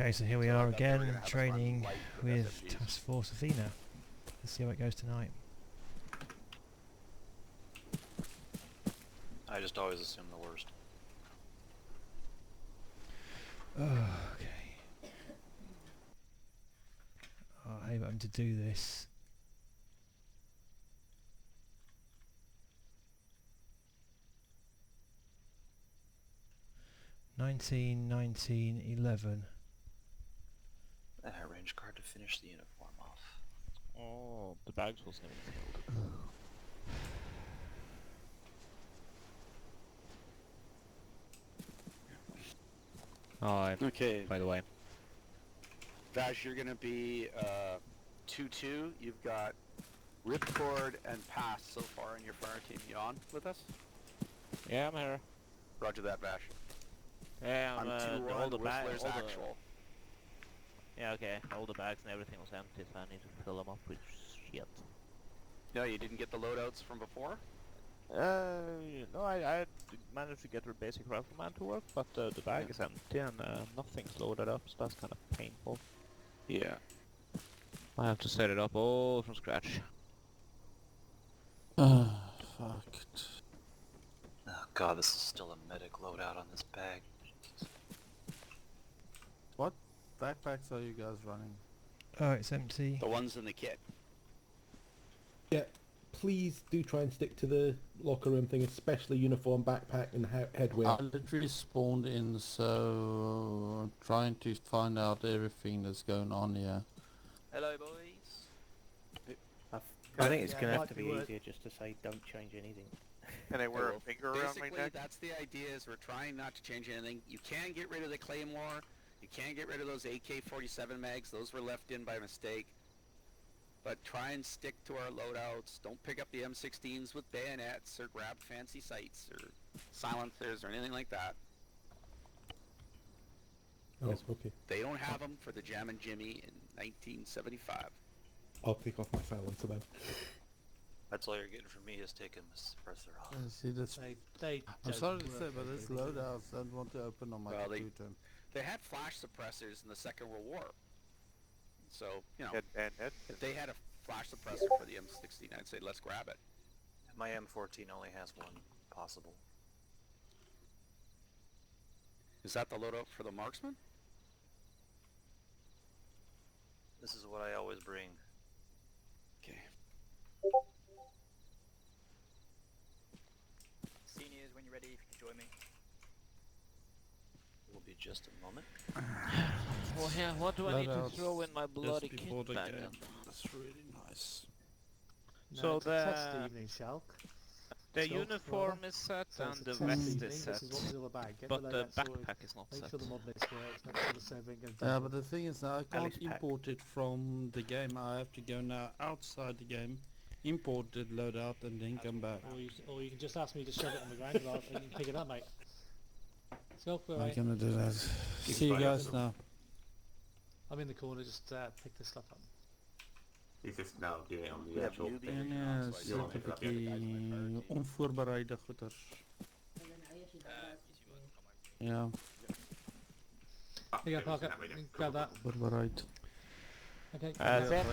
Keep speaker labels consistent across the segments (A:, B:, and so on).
A: Okay, so here we are again, training with Task Force Athena. Let's see how it goes tonight.
B: I just always assume the worst.
A: Okay. Oh, I hate having to do this. "19, 19, 11.
B: That range card to finish the uniform off.
C: Oh, the bags was never killed. Oh,
D: Okay,
C: by the way.
D: Vash, you're gonna be 2-2. You've got Ripcord and Pass so far in your fire team. You on with us?
C: Yeah, I'm here.
D: Roger that, Vash.
C: Yeah,
D: I'm
C: all
D: 2-1,
C: the bags.
D: Whistler's actual.
C: Yeah, okay. All the bags and everything was empty, so I need to fill them up with shit.
D: No, you didn't get the loadouts from before?
C: No, I managed to get the basic rifleman to work, but the bag is empty and nothing's loaded up, so that's kind of painful.
D: Yeah.
C: I have to set it up all from scratch.
D: Fuck.
B: Oh god, this is still a medic loadout on this bag.
E: What backpacks are you guys running?
A: Oh, it's empty.
D: The ones in the kit.
F: Yeah, please do try and stick to the locker room thing, especially uniform, backpack and headwear.
E: I literally spawned in, so trying to find out everything that's going on here.
B: Hello, boys.
G: I think it's going to have to be easier just to say don't change anything.
H: Can I wear a finger around my
D: Basically,
H: neck?
D: that's the idea, is we're trying not to change anything. You can get rid of the Claymore. You can get rid of those AK-47 mags. Those were left in by mistake. But try and stick to our loadouts. Don't pick up the M16s with bayonets or grab fancy sights or silencers or anything like that.
F: Oh, okay.
D: They don't have them for the Jam and Jimmy in 1975.
F: I'll take off my silencer then.
B: That's all you're getting from me is taking the suppressor off.
E: See, that's... I'm sorry to say, but this loadouts don't want to open on my computer.
D: They had flash suppressors in the Second World War. So, you know, if they had a flash suppressor for the M16, I'd say let's grab it.
B: My M14 only has one possible.
D: Is that the loadout for the marksman?
B: This is what I always bring.
D: Okay.
I: Seniors, when you're ready, if you can join me.
B: Will be just a moment.
C: Well, yeah, what do I need to
E: Loadouts
C: throw in my bloody
E: just
C: kit
E: before the
C: bag
E: game.
C: then?
E: That's really nice.
C: So
J: Test evening, Shulk.
C: the
J: Still,
C: uniform is set
J: So
C: and
J: it's a
C: the
J: test
C: vest
J: evening,
C: is set,
J: this is what was in the bag. Get
C: but
J: the
C: the
J: loadout sorted,
C: backpack is not
J: make
C: set.
J: sure the mod list works, make sure the serving and
E: Yeah, but the thing is now I can't
G: Alice pack.
E: import it from the game. I have to go now outside the game, import it, load out, and then come back.
J: or you can just ask me to shove it on the ground and you can pick it up, mate. So,
E: I'm
J: right.
E: gonna do that. See you guys now.
J: I'm in the corner, just pick this stuff up.
K: He's just now doing it on the
D: We have
K: actual
D: newbie.
K: thing.
E: Ja,
K: so you'll pick it up.
E: onvoorbereide goeders. Ja,
K: Ah,
J: Here you go,
K: there
J: Parker.
K: we go.
J: Grab that.
E: voorbereid.
J: Okay.
C: That's it.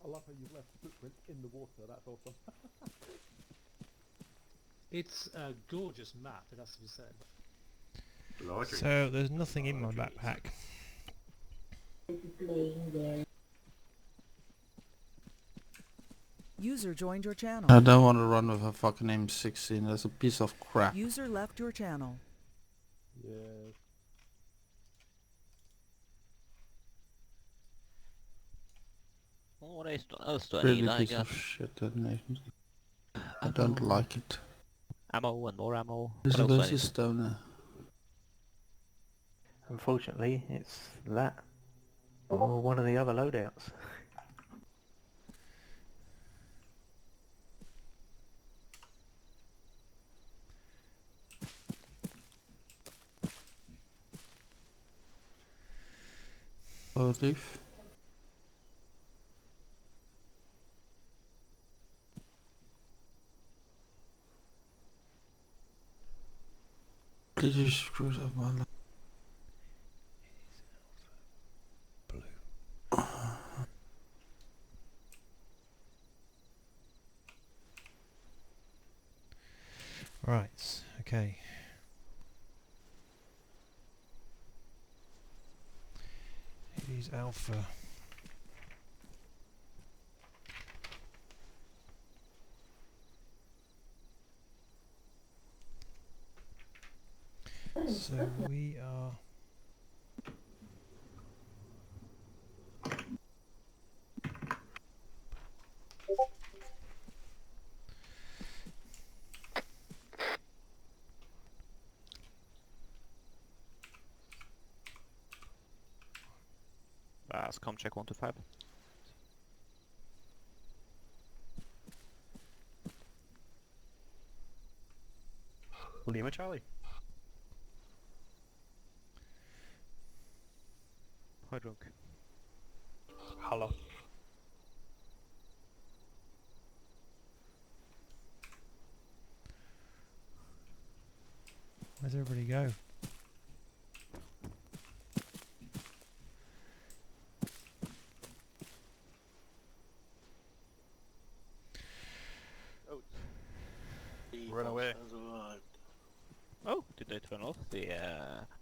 F: I love how you've left the footprint in the water, that's awesome.
J: It's a gorgeous map, it has to be said.
K: Larger.
A: So there's nothing in my backpack.
L: User joined your channel.
E: I don't want to run with a fucking M16, that's a piece of crap.
L: User left your channel.
F: Yeah.
C: What else do I
E: Really
C: need? I
E: piece
C: got
E: of shit, that nation. I don't like it.
C: ammo and more ammo.
E: This
C: What else do I
E: is
C: need?
E: a stoner.
G: Unfortunately, it's that or one of the other loadouts.
E: Oh, lief. Please you screwed up my life.
A: Blue. Right, okay. Hades Alpha. So we are...
C: Scom check 1 to 5.
M: Lima Charlie.
C: Hi, drunk.
M: Hello.
A: Where's everybody go?
M: Run away.
C: Oh, did they turn off the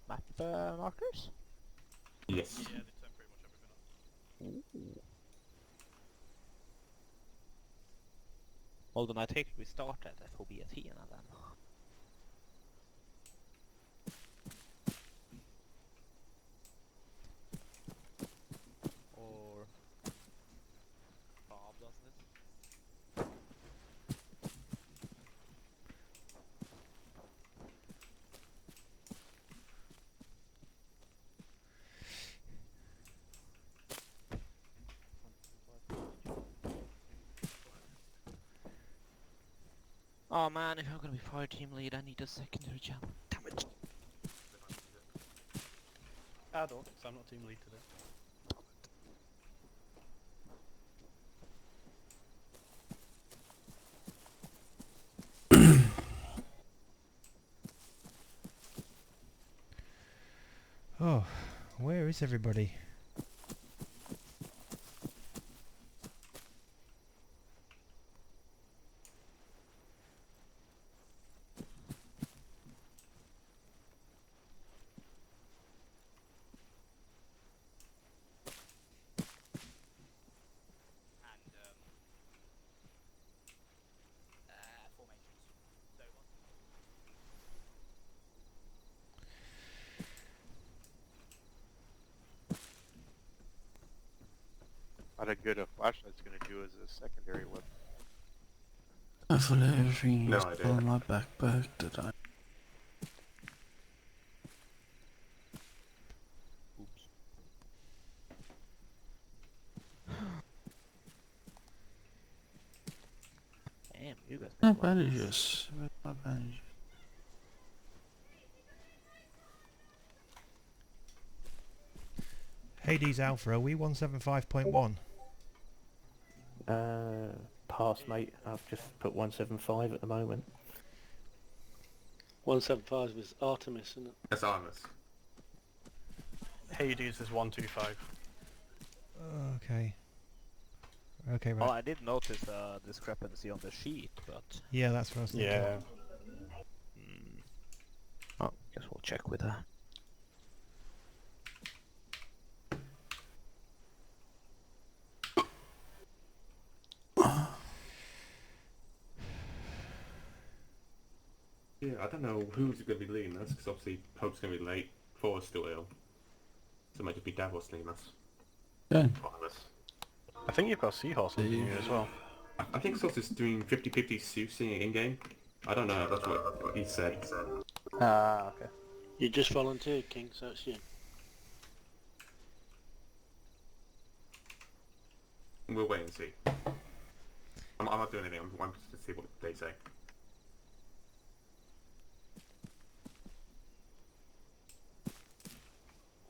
C: map markers?
K: Yes.
M: Yeah, they turned pretty much everything off.
C: Ooh. Well, then I take we start at FOB Athena then. Or Bob does this. Oh man, if I'm gonna be fire team lead, I need a secondary channel. Damn it!
M: I don't, because I'm not team lead today.
A: Oh, where is everybody?
H: Not a good a flashlight's gonna do as a secondary weapon.
E: Hopefully everything
K: No
E: is
K: idea.
E: on my backpack that I...
C: Oops. Damn, you guys
E: My
C: make a lot of mess.
E: bandages. Where's my bandages?
A: Hades Alpha, are we 175.1?
G: Pass, mate. I've just put 175 at the moment.
J: 175 is Artemis, isn't it?
K: That's Armus.
M: Hades is 125.
A: Okay. Okay,
C: Oh,
A: right.
C: I did notice a discrepancy on the sheet, but...
A: Yeah, that's what I was thinking.
M: Yeah.
C: Oh, guess we'll check with that.
K: Yeah, I don't know who's going to be leading us, because obviously Pope's going to be late, Thor's still ill. So it might just be Davos leading us.
E: Yeah.
K: Armus.
M: I think you've got Seahorse leading you as well.
K: I think Sauce is doing 50-50 Susie in-game. I don't know, that's what he said.
M: Ah, okay.
J: You just volunteered, King, so it's you.
K: We'll wait and see. I'm not doing anything, I'm just to see what they say.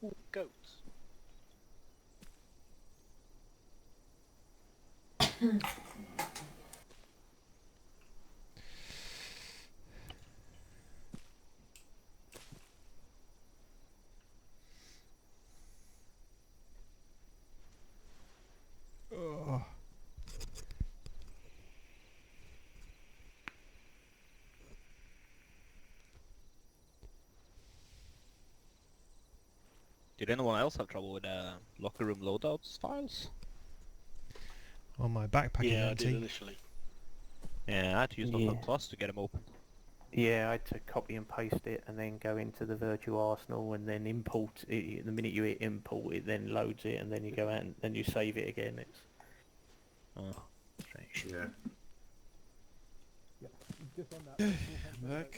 J: Ooh, goats.
C: Did anyone else have trouble with locker room loadouts files?
A: On my backpack is
E: Yeah, I did
A: empty.
E: initially.
C: Yeah, I had to use
G: Yeah.
C: Locker Plus to get them open.
G: Yeah, I had to copy and paste it and then go into the virtual arsenal and then import it. The minute you hit import, it then loads it and then you go out and then you save it again. It's
C: Oh, strange.
K: Yeah.
F: Yeah, just on that.
E: Back.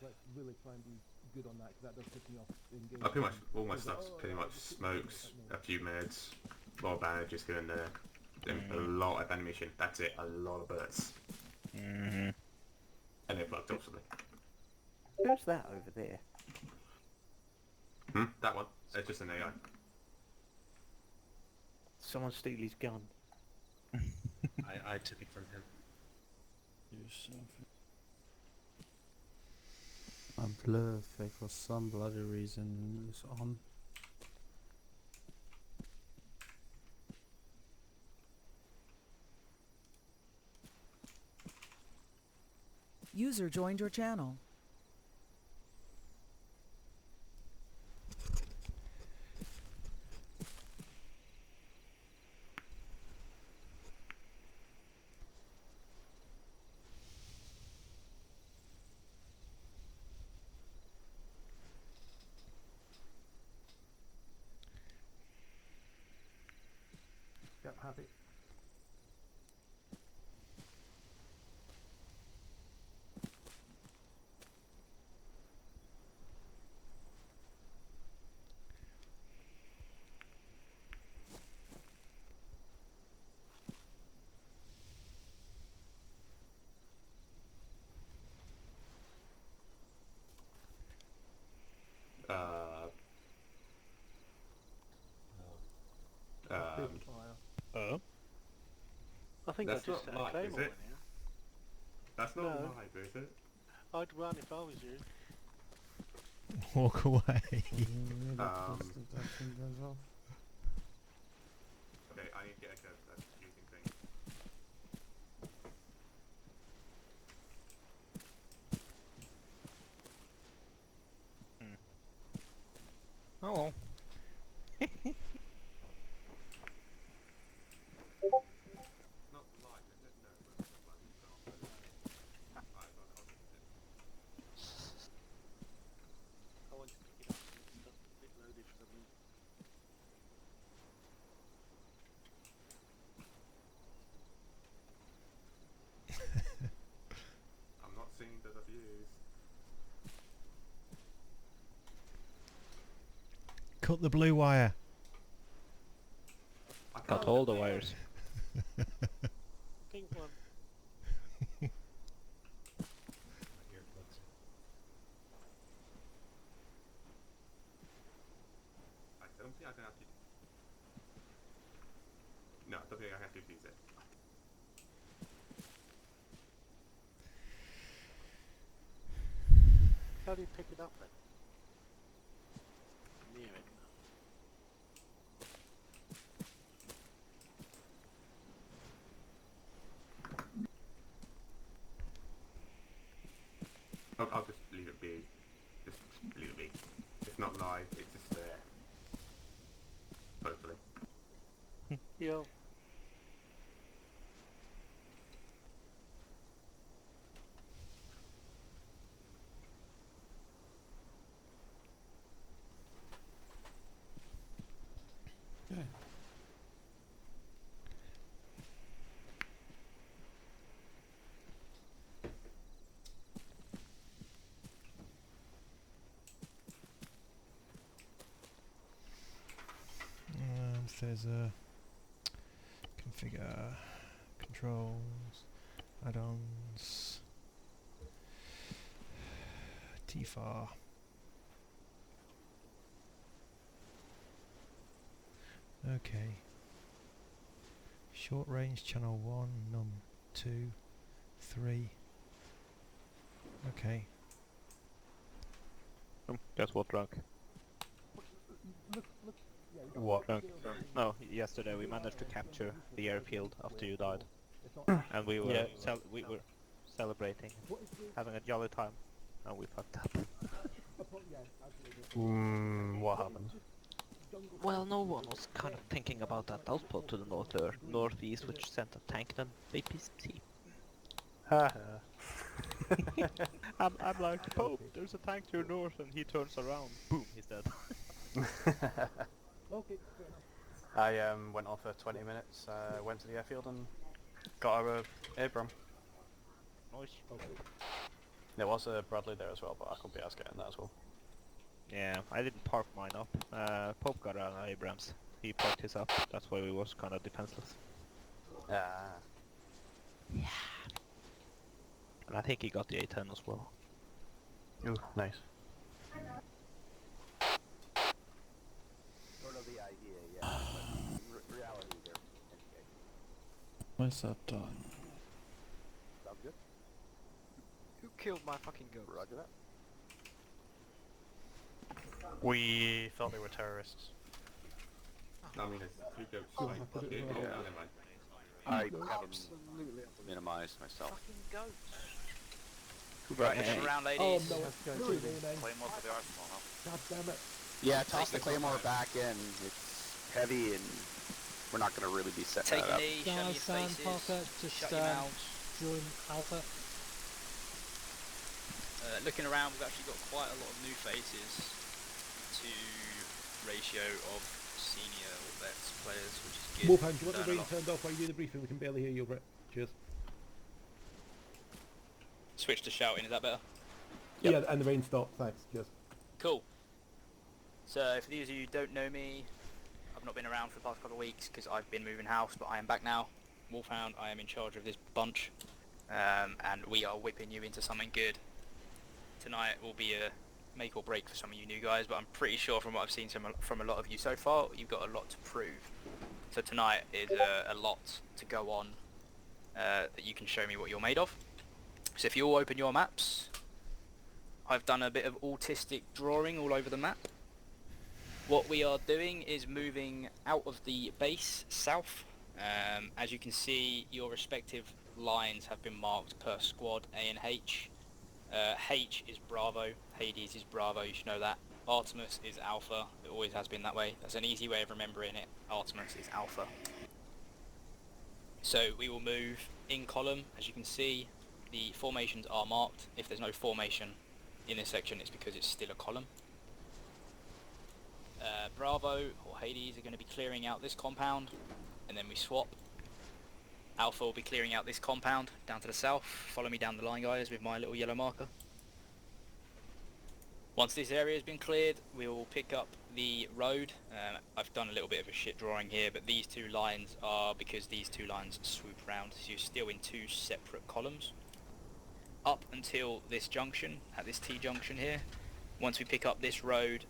F: Let's really try and be good on that, because that does piss me off in games.
K: Pretty much all my stuff's pretty much smokes, a few meds, a lot of bandages here and there, then a lot of ammunition. That's it, a lot of bullets.
C: Mm-hmm.
K: And they're plugged, obviously.
G: who's that over there?
K: That one. It's just an AI.
G: Someone steal his gun.
K: I took it from him.
E: Use something. My blur effect for some bloody reason is on.
L: User joined your channel.
F: Yep, happy.
M: I think
K: That's
M: I just
K: not
M: set a
K: live,
M: claim
K: is
M: on
K: it?
M: it, yeah.
K: That's not
M: No.
K: live, is it?
M: I'd run if I was you.
A: Walk away.
K: Okay,
E: Goes off.
K: I need to get a using thing.
C: Oh well.
K: Not live, is it? No, it's not live. It's not.
M: I want to pick it up and it's not a bit loaded for me.
K: I'm not seeing the views.
A: Cut the blue wire.
C: Cut all the wires.
M: Pink one.
K: I don't think I can have to. No, I don't think I have to use it.
M: How do you pick it up then? Near it.
K: I'll just leave it be. Just leave it be. It's not live, it's just there. Hopefully.
M: Yo.
E: Okay.
A: There's a configure, controls, add-ons, TFAR. Okay. Short range channel 1, num 2, 3. Okay.
C: Guess what, drunk?
M: What?
C: No, yesterday we managed to capture the airfield after you died, and we were we were celebrating, having a jolly time, and we fucked up.
G: What happened?
C: Well, no one was kind of thinking about that outpost to the northeast, which sent a tank and APC.
G: Haha.
C: I'm like, Pope, there's a tank to your north, and he turns around. Boom, he's dead.
F: Okay, fair enough.
G: I went off for 20 minutes, went to the airfield and got our Abram.
C: Nice.
F: Okay.
G: There was a Bradley there as well, but I could be asked getting that as well.
C: Yeah, I didn't park mine up. Pope got an Abrams. He parked his up. That's why we was kind of defenseless.
G: Ah.
C: And I think he got the A10 as well.
G: Ooh, nice.
D: Sort of the idea, yeah. But reality, there. Anyway.
E: Where's that done?
D: Sound good?
I: Who killed my fucking goat?
D: Roger that.
G: We thought they were terrorists.
K: I mean, there's two goats.
F: Oh,
K: Like,
F: I put it
K: yeah,
F: in.
K: never mind.
D: I have them
I: Absolutely.
D: minimized myself.
I: Fucking goats.
D: Right,
I: Looking around, ladies.
F: Oh no, it's really nice.
B: Claymore for the arsenal, huh?
F: God damn it.
D: Yeah, toss the Claymore back in. It's heavy and we're not going to really be setting
I: Take
D: that
I: a
D: up.
I: knee, show me your faces.
J: Parker, just
I: Shut your mouths.
J: join Alpha.
I: Looking around, we've actually got quite a lot of new faces to ratio of senior or vets players, which is good.
F: Wolfhound, do you want
I: Learn
F: the
I: a
F: rain
I: lot.
F: turned off while you do the briefing? We can barely hear you, Brett. Cheers.
I: Switch to shouting, is that better?
F: Yep. Yeah, and the rain stopped. Thanks. Cheers.
I: Cool. So, for those of you who don't know me, I've not been around for the past couple of weeks because I've been moving house, but I am back now. Wolfhound, I am in charge of this bunch, and we are whipping you into something good. Tonight will be a make or break for some of you new guys, but I'm pretty sure from what I've seen from a lot of you so far, you've got a lot to prove. So tonight is a lot to go on that you can show me what you're made of. So if you all open your maps, I've done a bit of autistic drawing all over the map. What we are doing is moving out of the base south. As you can see, your respective lines have been marked per squad, A and H. H is Bravo, Hades is Bravo, you should know that. Artemis is Alpha, it always has been that way. That's an easy way of remembering it. Artemis is Alpha. So we will move in column. As you can see, the formations are marked. If there's no formation in this section, it's because it's still a column. Bravo or Hades are going to be clearing out this compound, and then we swap. Alpha will be clearing out this compound down to the south. Follow me down the line, guys, with my little yellow marker. Once this area has been cleared, we will pick up the road. I've done a little bit of a shit drawing here, but these two lines are because these two lines swoop round, so you're still in two separate columns. Up until this junction, at this T-junction here, once we pick up this road,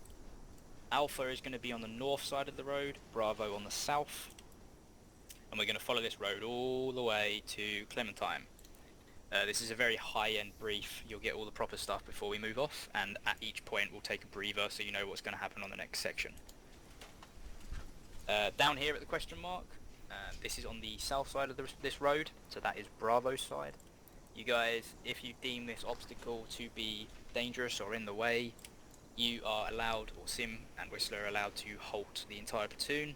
I: Alpha is going to be on the north side of the road, Bravo on the south. And we're going to follow this road all the way to Clementine. This is a very high-end brief. You'll get all the proper stuff before we move off, and at each point we'll take a breather so you know what's going to happen on the next section. Down here at the question mark, this is on the south side of this road, so that is Bravo's side. You guys, if you deem this obstacle to be dangerous or in the way, you are allowed, or Sim and Whistler are allowed to halt the entire platoon.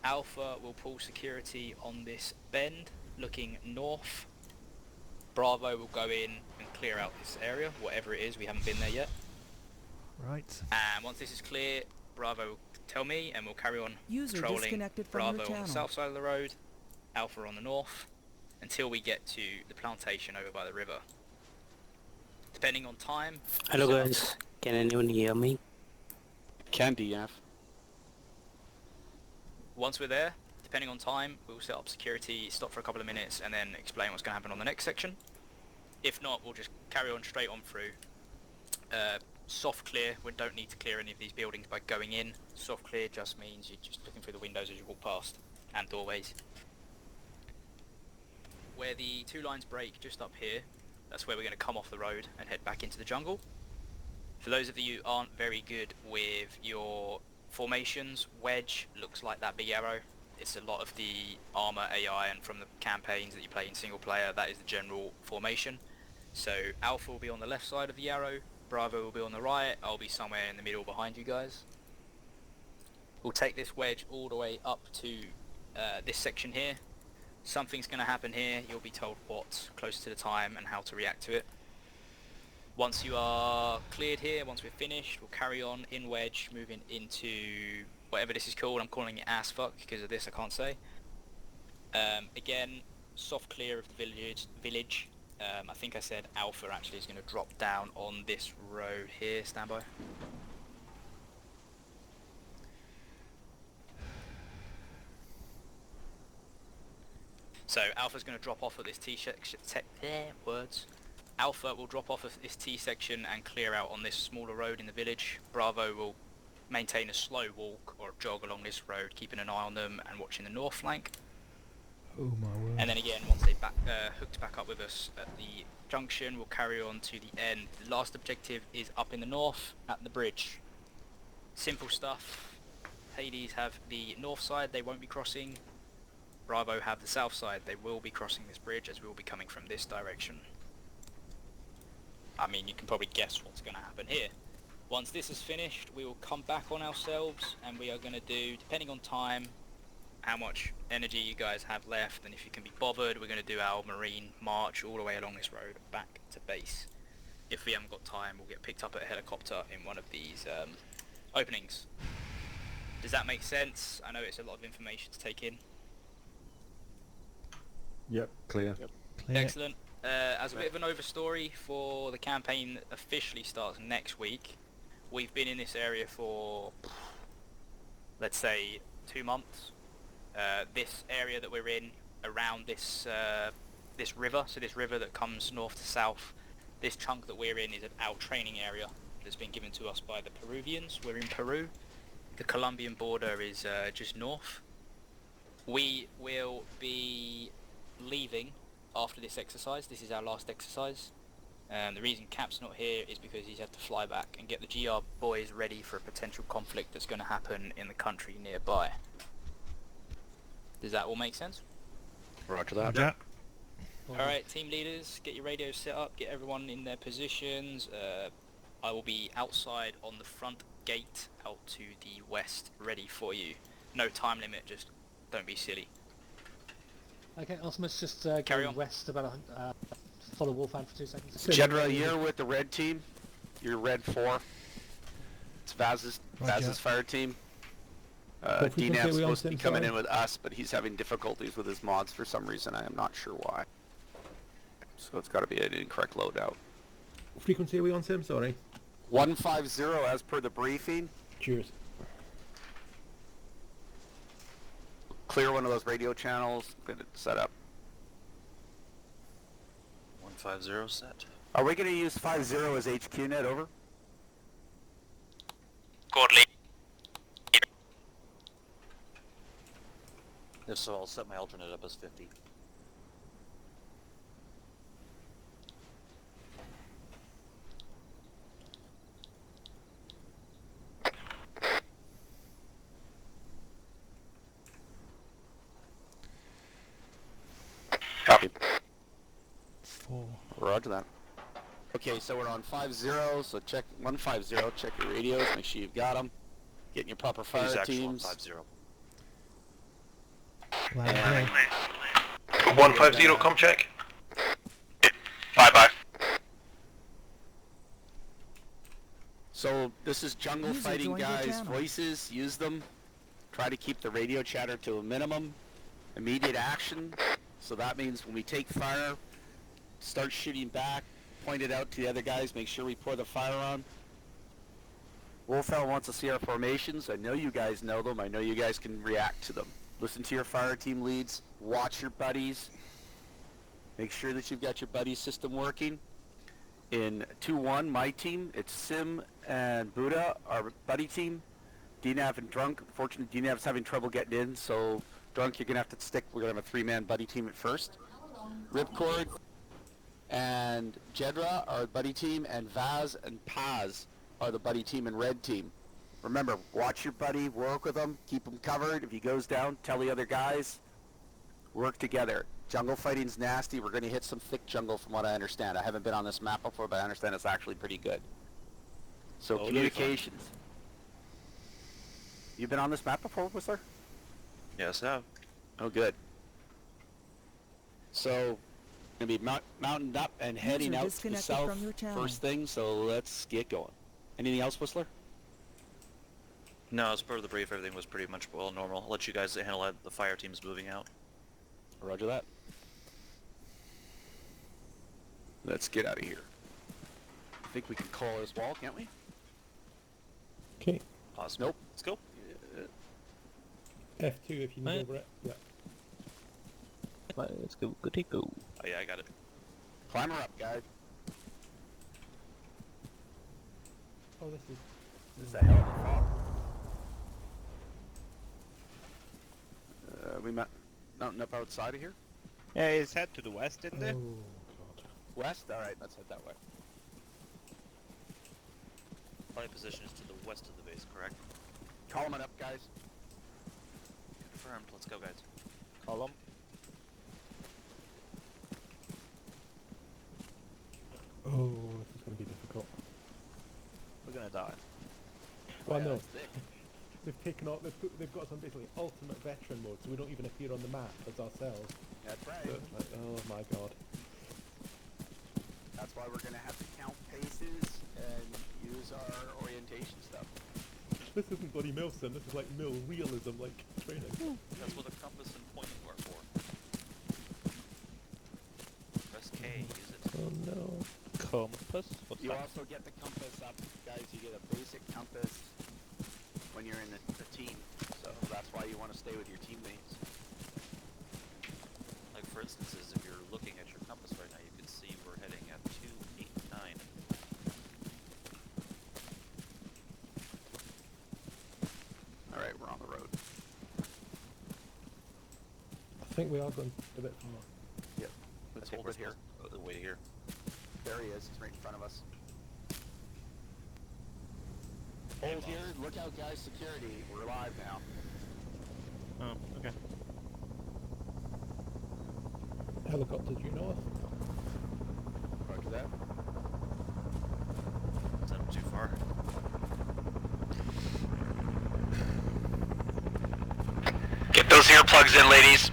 I: Alpha will pull security on this bend, looking north. Bravo will go in and clear out this area, whatever it is, we haven't been there yet.
A: Right.
I: And once this is clear, Bravo will tell me and we'll carry on
L: User
I: patrolling
L: disconnected from
I: Bravo
L: your
I: on the
L: channel.
I: south side of the road, Alpha on the north, until we get to the plantation over by the river. Depending on time...
M: Hello guys, can anyone hear me?
D: Can DF.
I: Once we're there, depending on time, we'll set up security, stop for a couple of minutes, and then explain what's going to happen on the next section. If not, we'll just carry on straight on through. Soft clear, we don't need to clear any of these buildings by going in. Soft clear just means you're just looking through the windows as you walk past, and doorways. Where the two lines break, just up here, that's where we're going to come off the road and head back into the jungle. For those of you who aren't very good with your formations, wedge looks like that big arrow. It's a lot of the armor AI, and from the campaigns that you play in single player, that is the general formation. So Alpha will be on the left side of the arrow, Bravo will be on the right, I'll be somewhere in the middle behind you guys. We'll take this wedge all the way up to this section here. Something's going to happen here, you'll be told what, close to the time, and how to react to it. Once you are cleared here, once we're finished, we'll carry on in wedge, moving into whatever this is called. I'm calling it ass fuck because of this, I can't say. Again, soft clear of the village. I think I said Alpha actually is going to drop down on this road here. Stand by. So Alpha's going to drop off at this T section. Alpha will drop off of this T section and clear out on this smaller road in the village. Bravo will maintain a slow walk or jog along this road, keeping an eye on them and watching the north flank.
A: Oh my word.
I: And then again, once they hooked back up with us at the junction, we'll carry on to the end. The last objective is up in the north at the bridge. Simple stuff. Hades have the north side, they won't be crossing. Bravo have the south side, they will be crossing this bridge as we will be coming from this direction. I mean, you can probably guess what's going to happen here. Once this is finished, we will come back on ourselves and we are going to do, depending on time, how much energy you guys have left, and if you can be bothered, we're going to do our marine march all the way along this road back to base. If we haven't got time, we'll get picked up at a helicopter in one of these openings. Does that make sense? I know it's a lot of information to take in.
F: Yep, clear.
C: Yep.
A: Clear.
I: Excellent. As a bit of an overstory for the campaign that officially starts next week, we've been in this area for, let's say, 2 months. This area that we're in, around this this river, so this river that comes north to south, this chunk that we're in is our training area that's been given to us by the Peruvians. We're in Peru. The Colombian border is just north. We will be leaving after this exercise. This is our last exercise. The reason Cap's not here is because he's had to fly back and get the GR boys ready for a potential conflict that's going to happen in the country nearby. Does that all make sense?
C: Roger that.
A: Yeah.
I: Alright, team leaders, get your radios set up, get everyone in their positions. I will be outside on the front gate out to the west, ready for you. No time limit, just don't be silly.
J: Okay, Ultimus, just
I: Carry
J: go
I: on.
J: west about follow Wolfhound for 2 seconds.
D: Jedra, you're with the red team. You're red 4. It's Vaz's fire team. DNAV's supposed to be coming in with us, but he's having difficulties with his mods for some reason. I am not sure why. So it's got to be an incorrect loadout.
F: What frequency are we on, Sim? Sorry.
D: 150 as per the briefing.
F: Cheers.
D: Clear one of those radio channels. Get it set up.
B: 150 set.
D: Are we going to use 50 as HQ net, over?
I: Godly.
B: If so, I'll set my alternate up as 50.
D: Copy.
A: 4.
D: Roger that. Okay, so we're on 50, so check 150, check your radios, make sure you've got them. Getting your proper fire
B: He's actually
D: teams.
B: 150.
A: Loud and clear.
K: 150, com check. Bye-bye.
D: So this is jungle
L: User
D: fighting
L: joined your
D: guys'
L: channel.
D: voices, use them. Try to keep the radio chatter to a minimum. Immediate action, so that means when we take fire, start shooting back, point it out to the other guys, make sure we pour the fire on. Wolfhound wants to see our formations. I know you guys know them. I know you guys can react to them. Listen to your fire team leads. Watch your buddies. Make sure that you've got your buddy system working. In 2-1, my team, it's Sim and Buddha, our buddy team. DNAV and Drunk. Unfortunately, DNAV's having trouble getting in, so Drunk, you're going to have to stick. We're going to have a 3-man buddy team at first. Ripcord and Jedra are the buddy team, and Vaz and Paz are the buddy team and red team. Remember, watch your buddy, work with him, keep him covered. If he goes down, tell the other guys. Work together. Jungle fighting's nasty. We're going to hit some thick jungle from what I understand. I haven't been on this map before, but I understand it's actually pretty good. So
C: Totally
D: communications. You've been on this map before, Whistler?
B: Yes, I have.
D: Oh, good. So, gonna be mounting up and heading
L: User
D: out to the
L: disconnected
D: south
L: from your channel.
D: first thing. So let's get going. Anything else, Whistler?
B: No, as part of the brief, everything was pretty much well normal. I'll let you guys handle that. The fire team's moving out.
D: Roger that. Let's get out of here. I think we can call this wall, can't we?
F: Okay.
B: Possible.
D: Nope.
B: Let's go.
F: F2 if you need
C: Right.
F: over it. Yeah.
C: Let's go, goody go.
B: Oh yeah, I got it.
D: Climb her up, guys.
F: Oh, this
D: This is a hell of a fall. We mounting up outside of here?
C: Yeah, he's head to the west,
F: is...
C: isn't it?
F: Oh, God.
D: West? Alright, let's head that way.
B: Flight position is to the west of the base, correct?
D: Column it up, guys.
B: Confirmed. Let's go, guys.
C: Column.
F: Oh, this is going to be difficult.
C: We're gonna die.
F: Well, no.
D: that's thick.
F: They've taken off. They've got some basically ultimate veteran mode, so we don't even appear on the map as ourselves.
D: That's right.
F: So, like, oh my God.
D: That's why we're gonna have to count paces and use our orientation stuff.
F: This isn't bloody Milsim. This is like Mill realism, like training.
B: That's what a compass and pointing are for. Press K. Use it.
F: Oh no.
C: Compass? What's
D: You
C: that?
D: also get the compass up, guys. You get a basic compass when you're in the team. So that's why you want to stay with your teammates.
B: Like for instances, if you're looking at your compass right now, you can see we're heading at 289.
D: All right, we're on the road.
F: I think we are going a bit far.
D: Yep. Let's
B: I think
D: hold
B: we're
D: it here.
B: supposed to wait here.
D: There he is. He's right in front of us. Hold here. Look out, guys. Security. We're live now.
C: Oh, okay.
F: Helicopter due north.
D: Roger that.
B: Is that too far?
D: Get those earplugs in, ladies.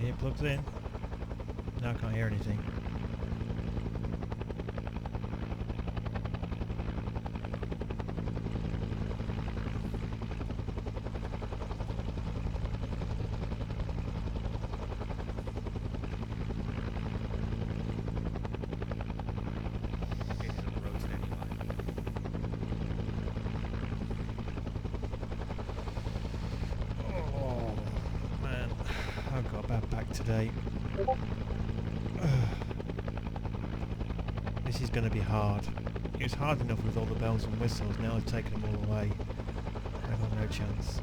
A: Earplugs in. No, I can't hear anything.
B: Okay, he's on the road standing by.
A: Oh man, I've got a bad back today. This is going to be hard. It was hard enough with all the bells and whistles. Now I've taken them all away. I've got no chance.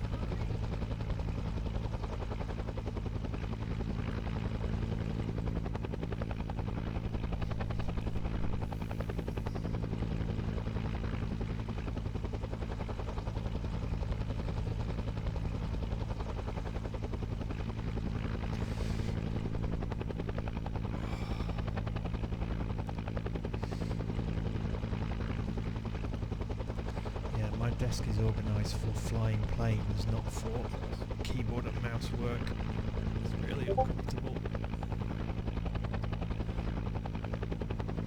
A: Yeah, my desk is organised for flying planes, not for keyboard and mouse work. It's really uncomfortable.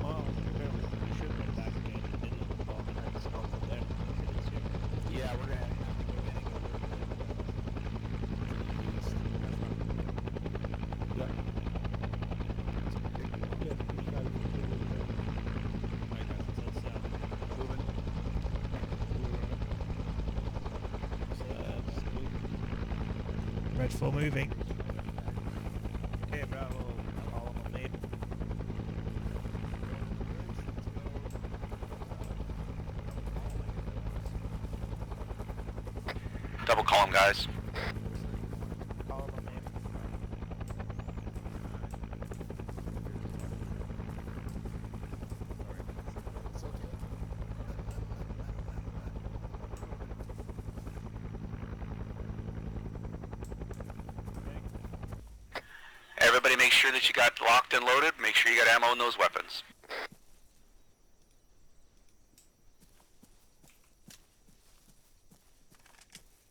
C: Well, we should go back in the middle of the bomb and have to start from there.
D: Yeah, we're gonna have to go in and go to the east.
F: Yeah. Yeah, we should have
C: Alright guys, let's
D: Moving.
A: Red 4 moving.
C: okay, Bravo, column on me.
D: Double column, guys.
C: Column on me.
D: It's okay. Everybody make sure that you got locked and loaded. Make sure you got ammo in those weapons.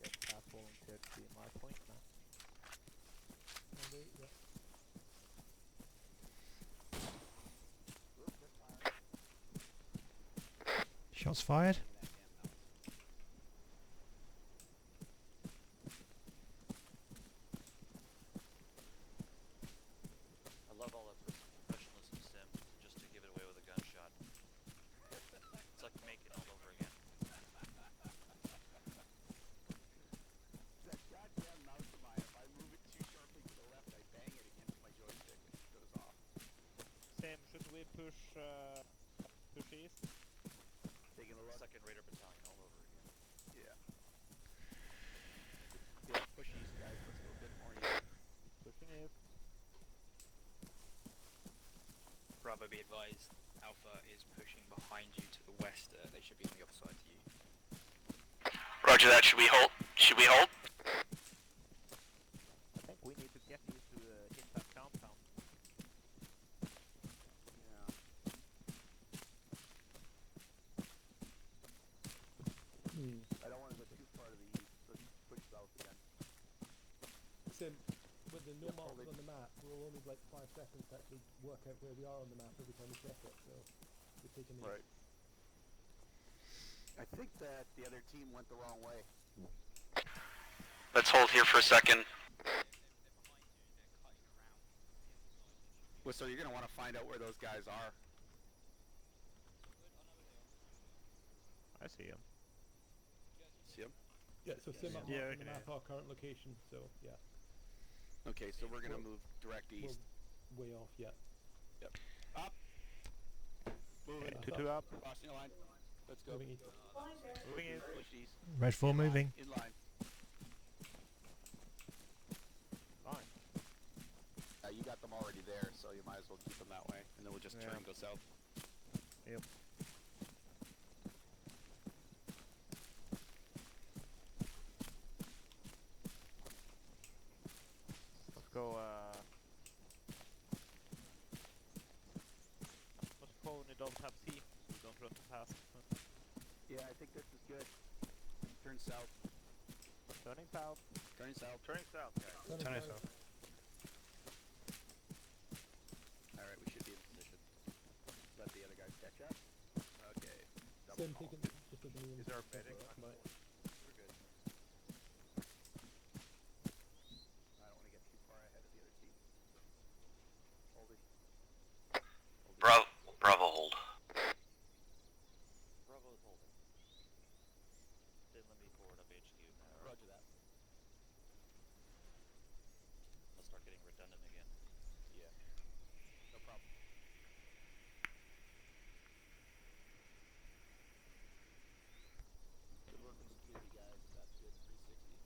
C: Yes, Pat volunteered to be my point man.
A: Shots fired.
B: I love all that professionalism, Sim, just to give it away with a gunshot. It's like making all over again.
D: That goddamn mouse of mine, if I move it too sharply to the left, I bang it against my joystick and it goes off.
C: Same, shouldn't we push east?
D: Taking a look.
B: Second Raider Battalion all over again.
D: Yeah. Yeah, push east, guys. Let's go a bit more east.
C: Pushing east.
I: Bravo, be advised. Alpha is pushing behind you to the west. They should be on the other side to you.
D: Roger that. Should we hold? Should we hold?
C: I think we need to get these to hit that compound.
D: Yeah. I don't want to go too far to the east, so push south again.
F: Sim, with the no markers on the map, we'll only like 5 seconds to actually work out where we are on the map every time we check it, so we're taking
D: Right. I think that the other team went the wrong way. Let's hold here for a second. Well, so you're going to want to find out where those guys are.
C: I see him.
D: See them?
F: Yeah, so Sim up
C: Yeah,
F: on the map our current location, so yeah.
D: Okay, so we're going to move direct east.
F: We're way off, yeah.
D: Yep. Up. Moving.
C: Okay, 2-2 up.
D: Crossing the line. Let's go.
F: Moving east.
C: Moving east.
D: Push east.
A: Red 4 moving.
D: In line.
C: Fine.
D: You got them already there, so you might as well keep them that way, and then we'll just turn and go south.
C: Yep. Let's go, let's go when it doesn't have C, so we don't run too fast.
D: Yeah, I think this is good. Turn south.
C: Turning south.
D: Turning south.
C: Turning south, guys.
A: Turn us off.
D: Alright, we should be in position. Let the other guys catch up. Okay.
F: Sim, taking just a minute.
C: Is there a medic?
D: We're good. I don't want to get too far ahead of the other team. Hold it.
B: Bravo hold. Bravo is holding. Then let me forward up HQ now.
D: Roger that.
B: I'll start getting redundant again.
D: Yeah. No problem. Good work on security, guys. That's good. 360.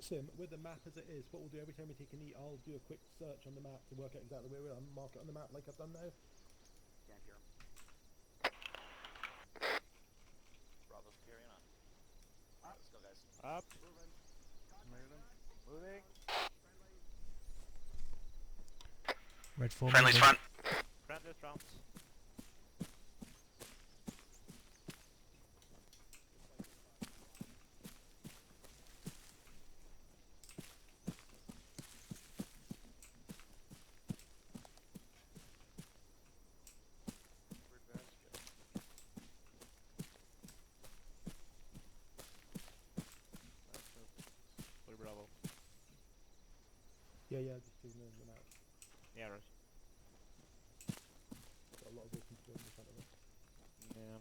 F: Sim, with the map as it is, what we'll do every time we take a knee, I'll do a quick search on the map to work out exactly where we are and mark it on the map like I've done now.
D: Can't hear him.
B: Bravo's carrying on. Let's go, guys.
C: Up.
D: Moving.
C: Moving.
A: Red 4
D: Friendly's
A: moving.
D: front.
C: Friendly rounds. Bravo.
F: Yeah, just doing the map.
C: Yeah, right.
F: Got a lot of open space in front of us.
C: Yeah.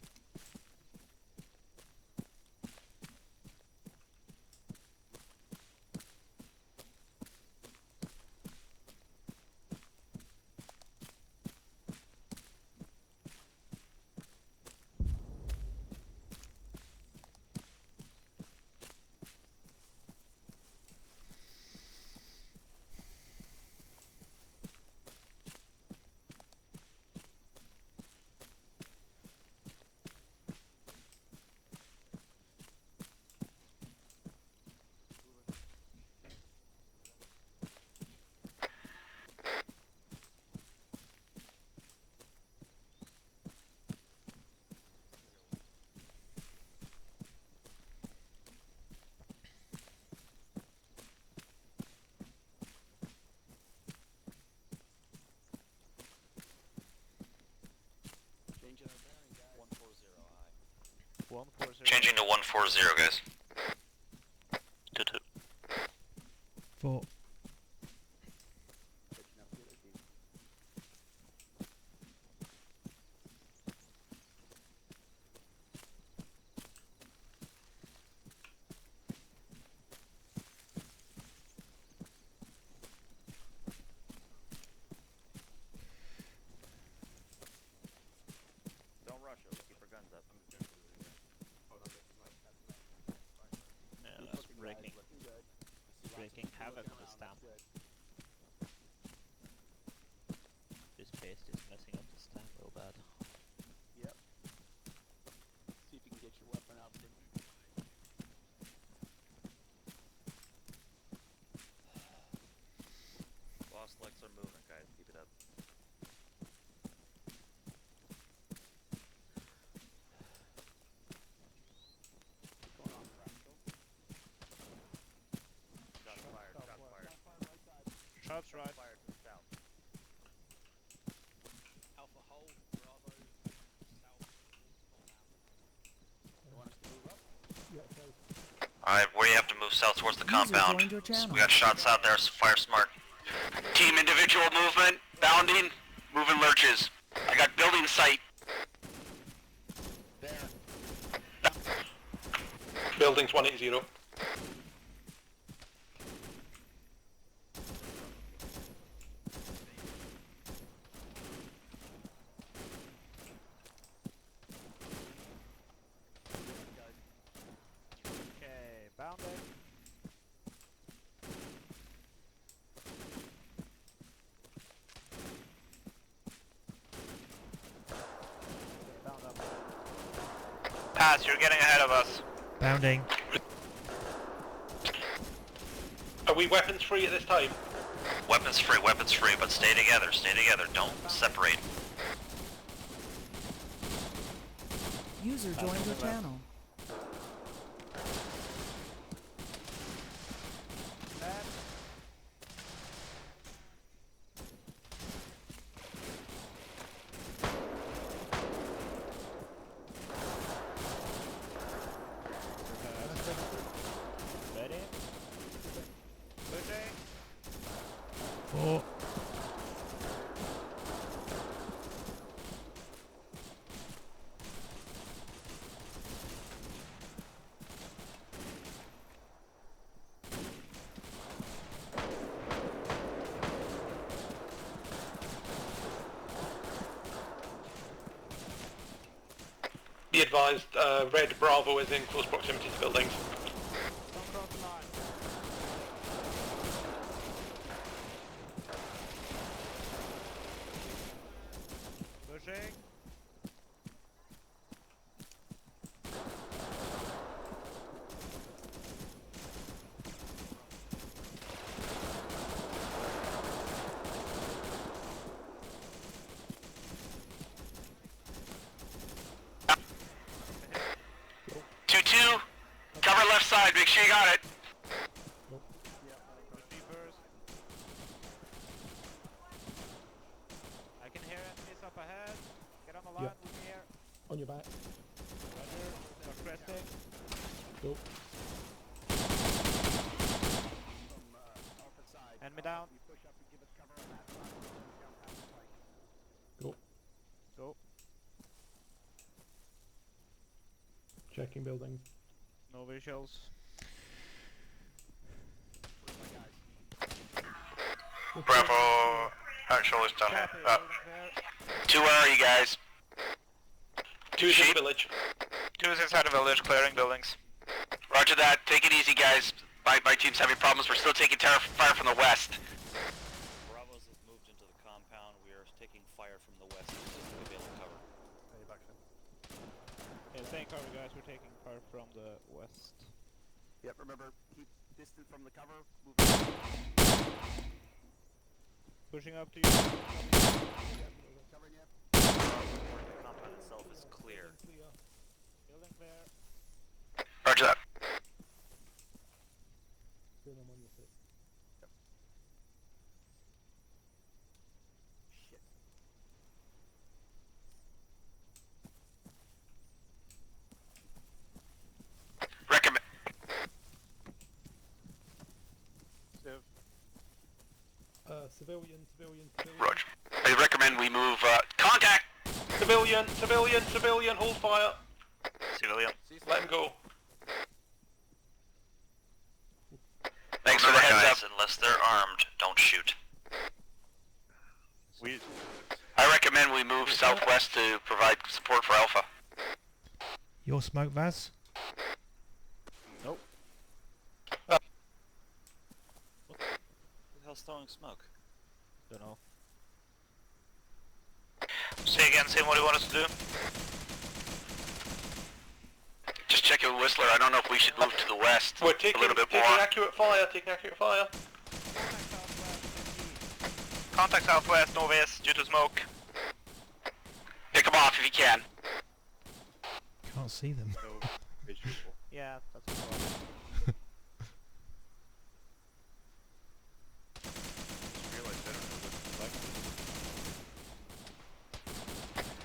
N: Changing to 140, guys.
C: 2-2.
A: 4.
B: Don't rush it. Keep our guns up.
C: Yeah, that's breaking havoc on the stamp. This paste is messing up the stamp real bad.
D: Yep. See if you can get your weapon out, Sim.
B: Boss legs are moving, guys. Keep it up.
D: Going on practical.
B: Shots fired. Shots fired.
C: Shots right.
B: Fired to the south.
I: Alpha Hole, Bravo, South,
D: You want us to move up?
F: Yeah, please.
N: Alright, where you have to move south towards the
L: User
N: compound.
L: joined your channel.
N: We got shots out there, so fire smart.
D: Team individual movement, bounding, moving lurches. I got building sight. There.
O: Buildings 180.
C: Okay, bounding. Bound up.
N: Pass, you're getting ahead of us.
A: Bounding.
O: Are we weapons free at this time?
N: Weapons free, but stay together, don't separate.
L: User joined your channel.
C: Ready? Pushing.
A: 4.
O: Be advised, Red Bravo is in close proximity to buildings.
C: Don't cross the line. Pushing.
D: Cover left side, make sure you got it.
C: Receivers. I can hear enemies up ahead. Get on the line with me here.
F: On your back.
C: Roger. Start cresting.
F: Go.
C: Hand me down.
F: Go.
C: Go.
F: Checking buildings.
C: No visuals.
N: Bravo, actual is done here.
C: Copy, holding there.
D: 2, where are you guys?
O: 2's in the village.
N: 2 is inside the village, clearing buildings.
D: Roger that. Take it easy, guys. My team's having problems. We're still taking fire from the west.
B: Bravos has moved into the compound. We are taking fire from the west. We'll be able to cover.
C: Yeah, staying cover, guys. We're taking fire from the west.
D: Yep, remember, keep distant from the cover. Move.
C: Pushing up to you.
D: Covering you.
B: The compound itself is clear.
C: Building clear.
N: Roger that.
F: Then I'm on your feet.
D: Shit.
F: Civilian.
N: Roger. I recommend we move, contact!
O: Civilian, hold fire.
N: Civilian.
O: Let him go.
N: Thanks for the heads up. Unless they're armed, don't shoot. I recommend we move southwest to provide support for Alpha.
A: Your smoke, Vaz?
B: Nope. Who the hell's throwing smoke?
C: Don't know.
N: Say again, Sam, what do you want us to do? Just check your Whistler. I don't know if we should move to the west
O: We're
N: a little bit more.
O: accurate fire, taking accurate fire.
N: Contact southwest, northwest, due to smoke. Pick them off if you can.
A: Can't see them.
C: Yeah, that's a problem.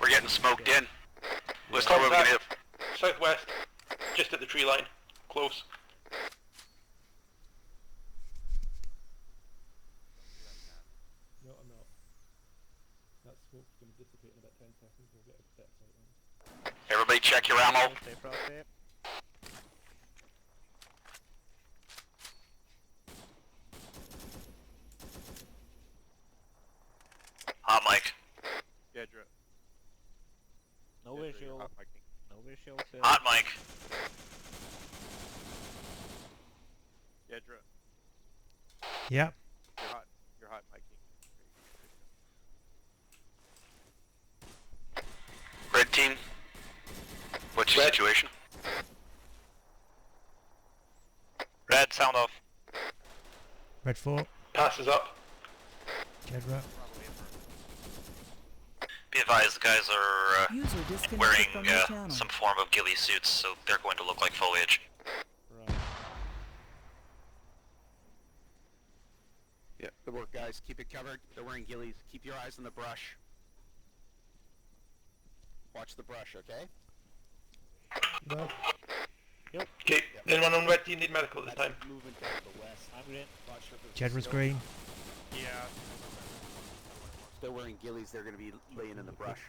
N: We're getting smoked in. Whistler, where we gonna hit?
O: Southwest, just at the tree line, close.
F: No, I'm not. That smoke's going to dissipate in about 10 seconds. We'll get a set sight on.
N: Everybody check your ammo.
C: Stay frosty.
N: Hot mic.
H: Gedra.
C: No
H: Gedra,
C: visual.
H: you're hot micing.
C: No visual.
N: Hot mic.
H: Gedra,
A: Yep.
H: you're hot micing.
N: Red team. What's your situation? Red, sound off.
A: Red 4.
O: Passes up.
A: Kedra.
N: Be advised, the guys are
L: User disconnected
N: wearing
L: from your channel.
N: some form of ghillie suits, so they're going to look like foliage.
C: Right.
D: Yeah, good work, guys. Keep it covered. They're wearing ghillies. Keep your eyes on the brush. Watch the brush, okay?
F: No.
O: Okay, anyone on red team need medical this time?
D: Moving down to the west.
C: I'm green.
D: Watch for the
A: Kedra's
D: snow.
A: green.
N: Yeah.
D: If they're wearing ghillies, they're going to be laying in the brush.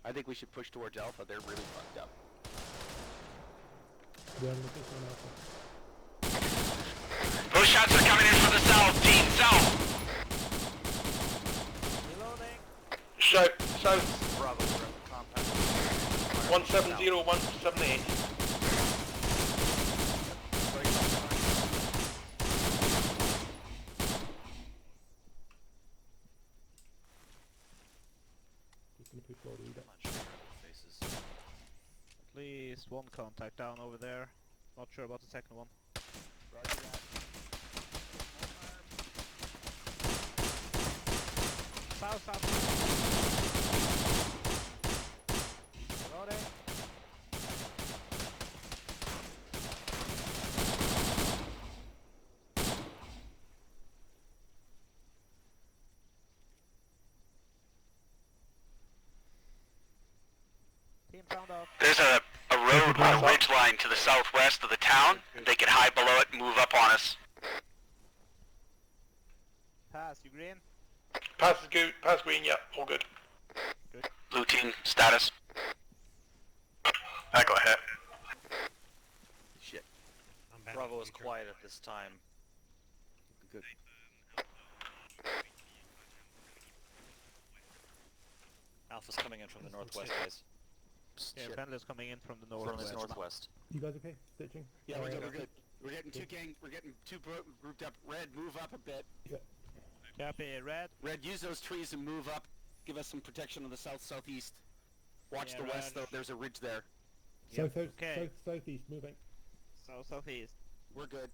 D: I think we should push towards Alpha. They're really fucked up.
F: Yeah, I'm looking for an alpha.
N: Those shots are coming in from the south, team south!
C: Reloading.
O: South.
H: Bravo, we're at the compound.
O: 170, 178.
F: Just going to push forward a wee bit.
B: Faces.
C: At least one contact down over there. Not sure about the second one.
D: Roger that.
C: South. Reloading. Team sound off.
N: There's a road with a ridge line to the southwest of the town. They can hide below it and move up on us.
C: Pass, you green?
O: Pass is good, pass green, yeah, all good.
N: Blue team status. Go ahead.
D: Shit.
B: Bravo is quiet at this time.
D: Good.
B: Alpha's coming in from the northwest, guys.
C: Yeah,
D: Shit.
C: friendly's coming in from the
B: From
C: northwest.
B: the northwest.
F: You guys okay? Stitching?
D: Yeah, we're good. We're getting two grouped up. Red, move up a bit.
C: Copy, red.
D: Red, use those trees and move up. Give us some protection on the southeast. Watch
C: Yeah,
D: the west,
C: Raj.
D: though. There's a ridge there.
C: Okay.
F: Southeast, moving.
C: Southeast.
D: We're good.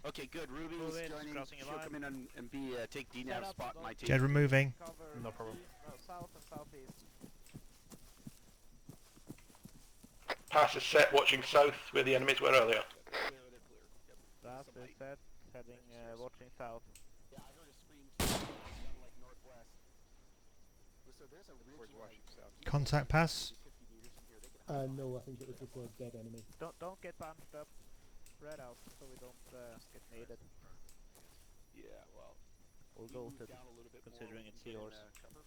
D: Okay, good. Ruby's
C: Move in,
D: joining.
C: crossing a
D: She'll
C: line.
D: come in and be take
C: Set
D: DNAV
C: up,
D: spot in my team.
A: Kedra moving.
C: Cover
O: No problem.
C: south and southeast.
O: Pass is set, watching south, where the enemies were earlier.
C: That is set. Heading, watching south.
D: Yeah, I heard a scream down like northwest. So there's a ridge line.
A: Contact pass.
D: 50 meters from here. They can
F: No, I think it was just a dead enemy.
C: Don't get bunched up. Spread out so we don't get needed.
D: out.
C: We'll
D: We
C: go
D: move
C: to
D: down a little bit more,
C: considering
D: we
C: it's
D: can get in,
C: yours.
D: cover.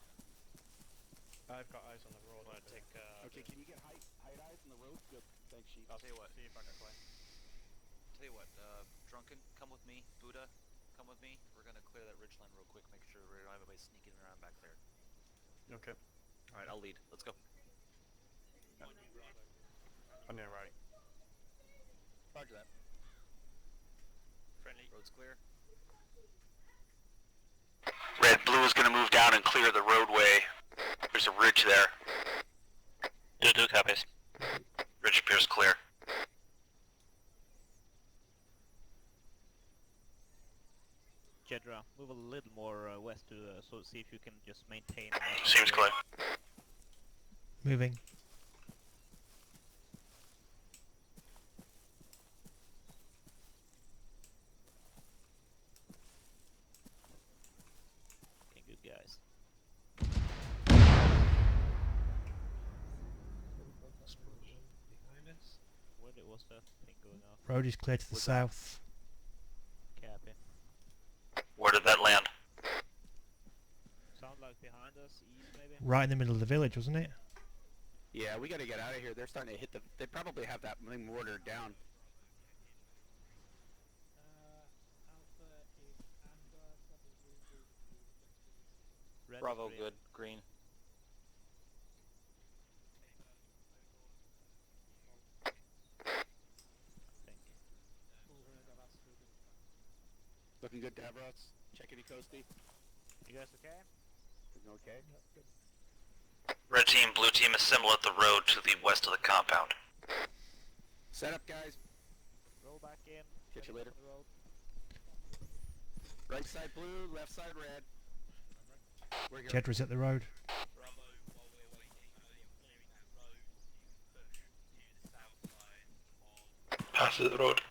B: I've got eyes on the road. I'm gonna take.
D: Okay, can you get height eyes on the road? Good. Thanks, Chief.
B: I'll tell you what. See if I can play. Tell you what. Drunken, come with me. Buddha, come with me. We're gonna clear that ridgeline real quick. Make sure we don't have anybody sneaking around back there. Okay. All right, I'll lead. Let's go. On your right.
D: Roger that.
B: Friendly. Road's clear.
N: Red Blue is going to move down and clear the roadway. There's a ridge there. Do copies. Ridge appears clear.
C: Jedra, move a little more west to so see if you can just maintain.
N: Seems clear.
A: Moving.
C: Okay, good guys.
B: Behind us.
C: Where was that thing going off?
A: Road is clear to the south.
C: Copy.
N: Where did that land?
C: Sound like behind us, east maybe?
A: Right in the middle of the village, wasn't it?
D: Yeah, we gotta get out of here. They're starting to hit the... They probably have that thing mortared down.
C: Red
B: Bravo,
C: is green.
B: good. Green.
D: Looking good, Davros. Checkity Coasty.
C: You guys okay?
D: Looking okay?
N: Red team, blue team assemble at the road to the west of the compound.
D: Set up, guys.
C: Roll back in.
D: Catch you later.
C: The road.
D: Right side blue, left side red. We're here.
A: Jedra's at the road.
O: Passes the road.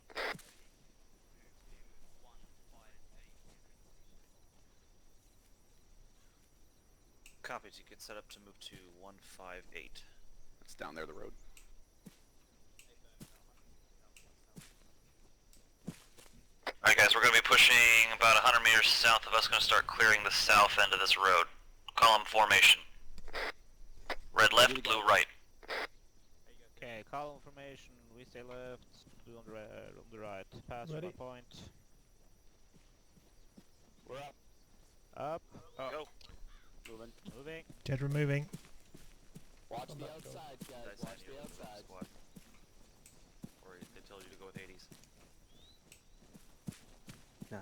B: Copies. You can set up to move to 158.
D: It's down there, the road.
N: Alright guys, we're going to be pushing about 100 meters south of us, going to start clearing the south end of this road. Column formation. Red left, blue right.
C: Okay, column formation, we stay left, blue on the right. Pass
F: Ready?
C: 1 point.
D: We're up.
C: Up.
B: Go.
D: Moving.
C: Moving.
A: Jedra moving.
D: Watch
F: Come
D: the
F: back, go.
D: outside, guys.
B: Did I
D: Watch
B: send you
D: the
B: a
D: outside.
B: squad? Or they told you to go with 80s?
G: No.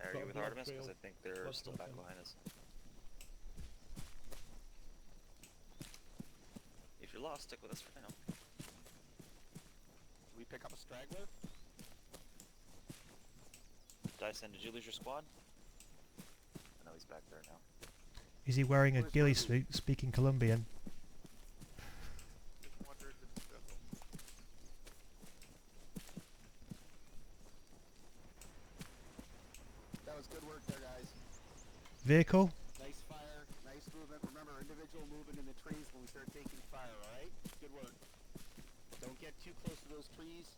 B: Are you with
F: Blood
B: Artemis? Because I
F: field.
B: think they're
F: Blood
B: still
F: field
B: back
F: thing.
B: behind us. If you're lost, stick with us for now.
D: We pick up a straggler?
B: Dyson, did you lose your squad? I know he's back there now.
A: Is he wearing a
D: Where's
A: ghillie
D: Ruby?
A: suit speaking Colombian?
D: That was good work there, guys.
A: Vehicle?
D: Nice fire, nice movement. Remember, individual movement in the trees when we start taking fire, alright? Good work. Don't get too close to those trees.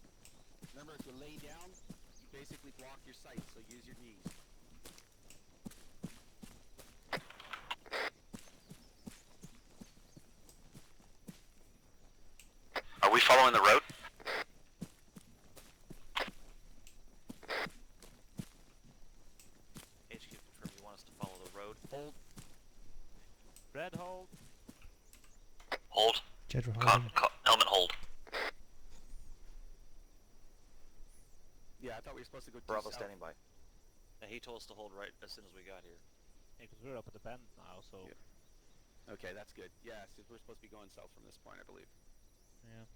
D: Remember, if you lay down, you basically block your sight, so use your knees.
N: Are we following the road?
B: HQ confirm you want us to follow the road.
D: Hold.
C: Red hold.
N: Hold.
A: Jedra holding.
N: Element hold.
D: Yeah, I thought we were supposed to go due
B: Bravo
D: south.
B: standing by. Yeah, he told us to hold right as soon as we got here.
C: Yeah, because we're up at the bend now, so...
B: Yeah.
D: Okay, that's good. Yeah, so we're supposed to be going south from this point, I believe.
C: Yeah.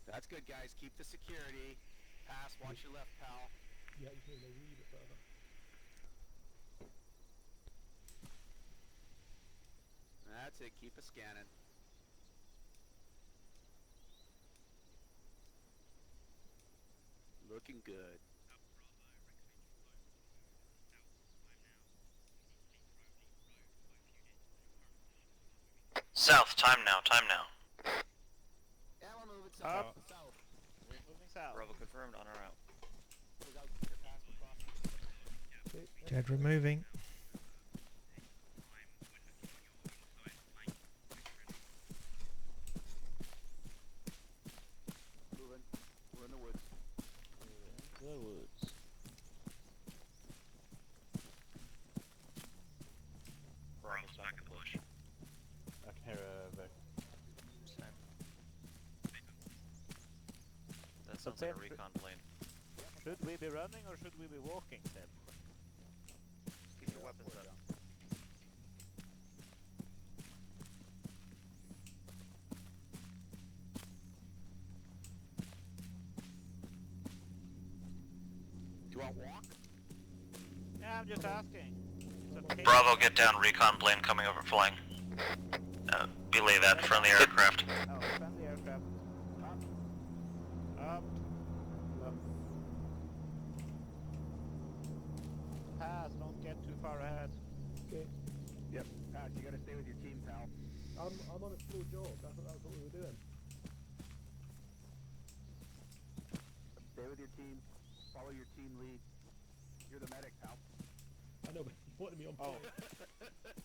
D: That's good, guys. Keep the security. Pass, watch your left, pal.
F: Yeah, you can go a wee bit further.
D: That's it. Keep a scanning. Looking good.
N: South, time now, time now.
D: Yeah, we're moving
C: Up.
D: south.
C: We're moving south.
B: Bravo confirmed, on our out.
D: We're out.
A: Jedra moving.
D: Moving. We're in the woods.
C: The woods.
N: Bravo's back in the bush.
C: I can hear a Vic.
B: That sounds like a recon plane.
C: Should we be running or should we be walking, Seb?
B: Keep your weapons up.
D: Do you want to walk?
C: Yeah, I'm just asking. It's okay.
N: Bravo, get down. Recon plane coming over flying. Belay that friendly aircraft.
C: Oh, friendly aircraft. Up. Up. Pass, don't get too far ahead.
F: Okay.
D: Yep. Pass, you gotta stay with your team, pal.
F: I'm on a slow jog. That's what we were doing.
D: Stay with your team. Follow your team lead. You're the medic, pal.
F: I know, but you wanted me on
C: Oh.
F: point.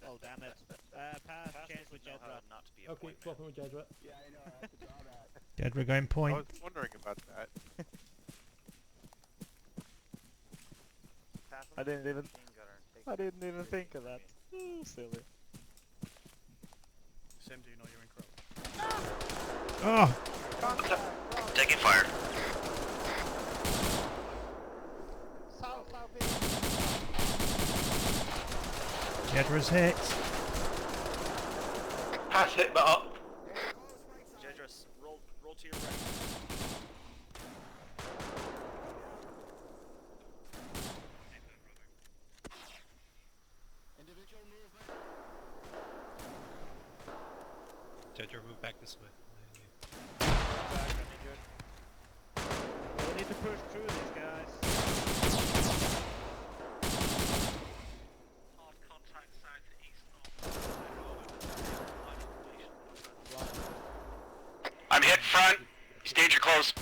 C: Oh, damn it. Pass, change with Jedra.
B: Not to be a
F: Okay,
B: point man.
F: swapping with Jedra.
D: Yeah, I know. I have to draw that.
A: Jedra going
H: I
A: point.
H: was wondering about that.
C: I didn't even think of that. Ooh, silly.
E: Sim, do you know you're in crowd?
A: Oh!
N: Taking fire.
C: Southeast.
A: Jedra's hit.
O: Pass hit, but up.
B: Jedra, roll to your right.
D: Individual movement.
E: Jedra, move back this way.
C: We need to push through these guys.
N: Hard contact southeast I'm hit front. Stage your close.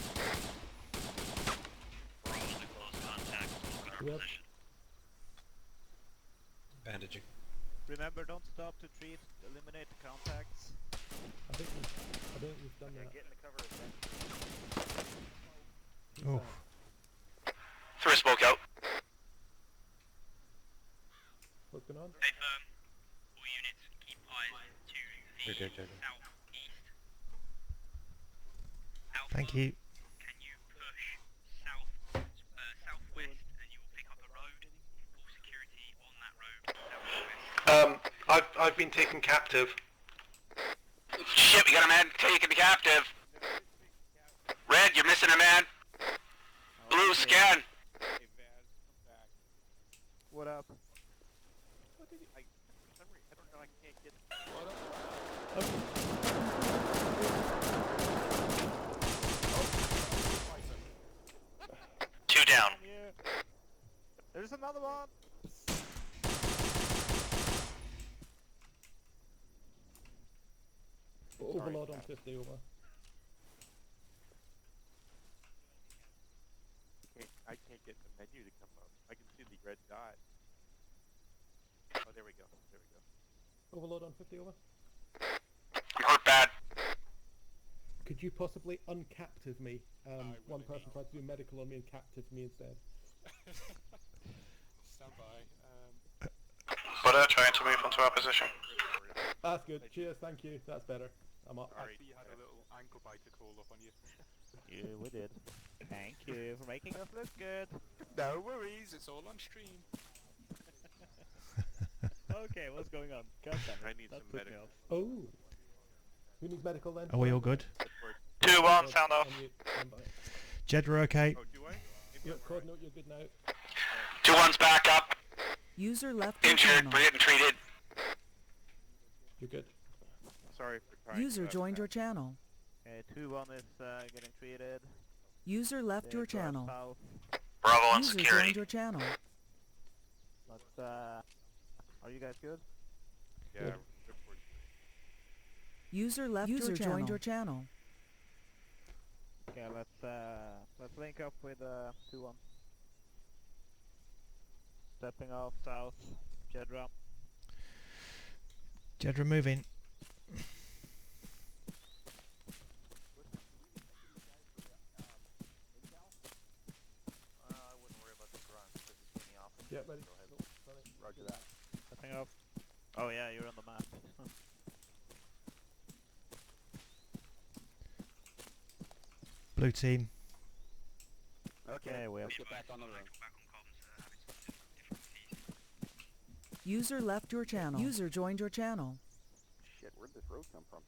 N: Bravo's in close contact. Look at our
F: Yep.
N: position.
E: Bandaging.
C: Remember, don't stop to treat, eliminate the contacts.
F: I think we've done that.
B: Get in the cover of
A: Oh.
N: Throw a smoke out.
F: What's going on?
N: Stay firm. All units, keep eyes to the southeast.
A: Thank you.
N: Can you push southwest and you will pick up a road? Full security on that road southwest.
O: I've been taken captive.
N: Shit, we got a man taken captive. Red, you're missing a man. Blue, scan.
C: What up? What did he... for some reason, I don't know, I can't get...
N: Two down.
C: There's another one!
F: Overload on 50 over.
H: I can't get the menu to come up. I can see the red dot. Oh, there we go. There we go.
F: Overload on 50 over.
N: I'm hurt bad.
F: Could you possibly uncaptive me? One person tried to do medical on me and captive me instead.
E: Stand by.
N: Buddha, trying to move onto our position.
F: That's good. Cheers, thank you. That's better. I'm up.
E: I see you had a little ankle biter crawl up on you.
C: Yeah, we did. Thank you for making us look good.
E: No worries, it's all on stream.
C: Okay, what's going on? God damn it.
H: I need
C: That
H: some
C: put me
H: medical.
C: off.
F: Oh. Who needs medical then?
A: Are we all good?
N: 2-1, sound off.
A: Jedra okay?
H: Oh, do I?
F: Yep, coordinate, you're good now.
N: 2-1's back up.
L: User left your
N: Injured,
L: channel.
N: we're getting treated.
F: You're good.
H: Sorry for trying
L: User
H: to,
L: joined your channel.
C: Okay, 2-1 is getting treated.
L: User left
C: They
L: your
C: go
L: channel.
C: south.
N: Bravo on
L: User
N: security.
L: joined your channel.
C: But, are you guys good?
H: Yeah,
F: Good.
H: report.
L: User left User your channel. joined your channel.
C: Okay, let's link up with 2-1. stepping off south. Jedra.
A: Jedra moving.
B: I wouldn't worry about the grunt because he's getting off.
F: Yeah, ready.
B: Go ahead.
D: Roger that.
C: Stepping off. Oh yeah, you're on the map.
A: Blue team.
D: Okay,
C: we have
D: let's get back on the road.
L: User left your channel. User joined your channel.
D: Shit, where'd this road come from?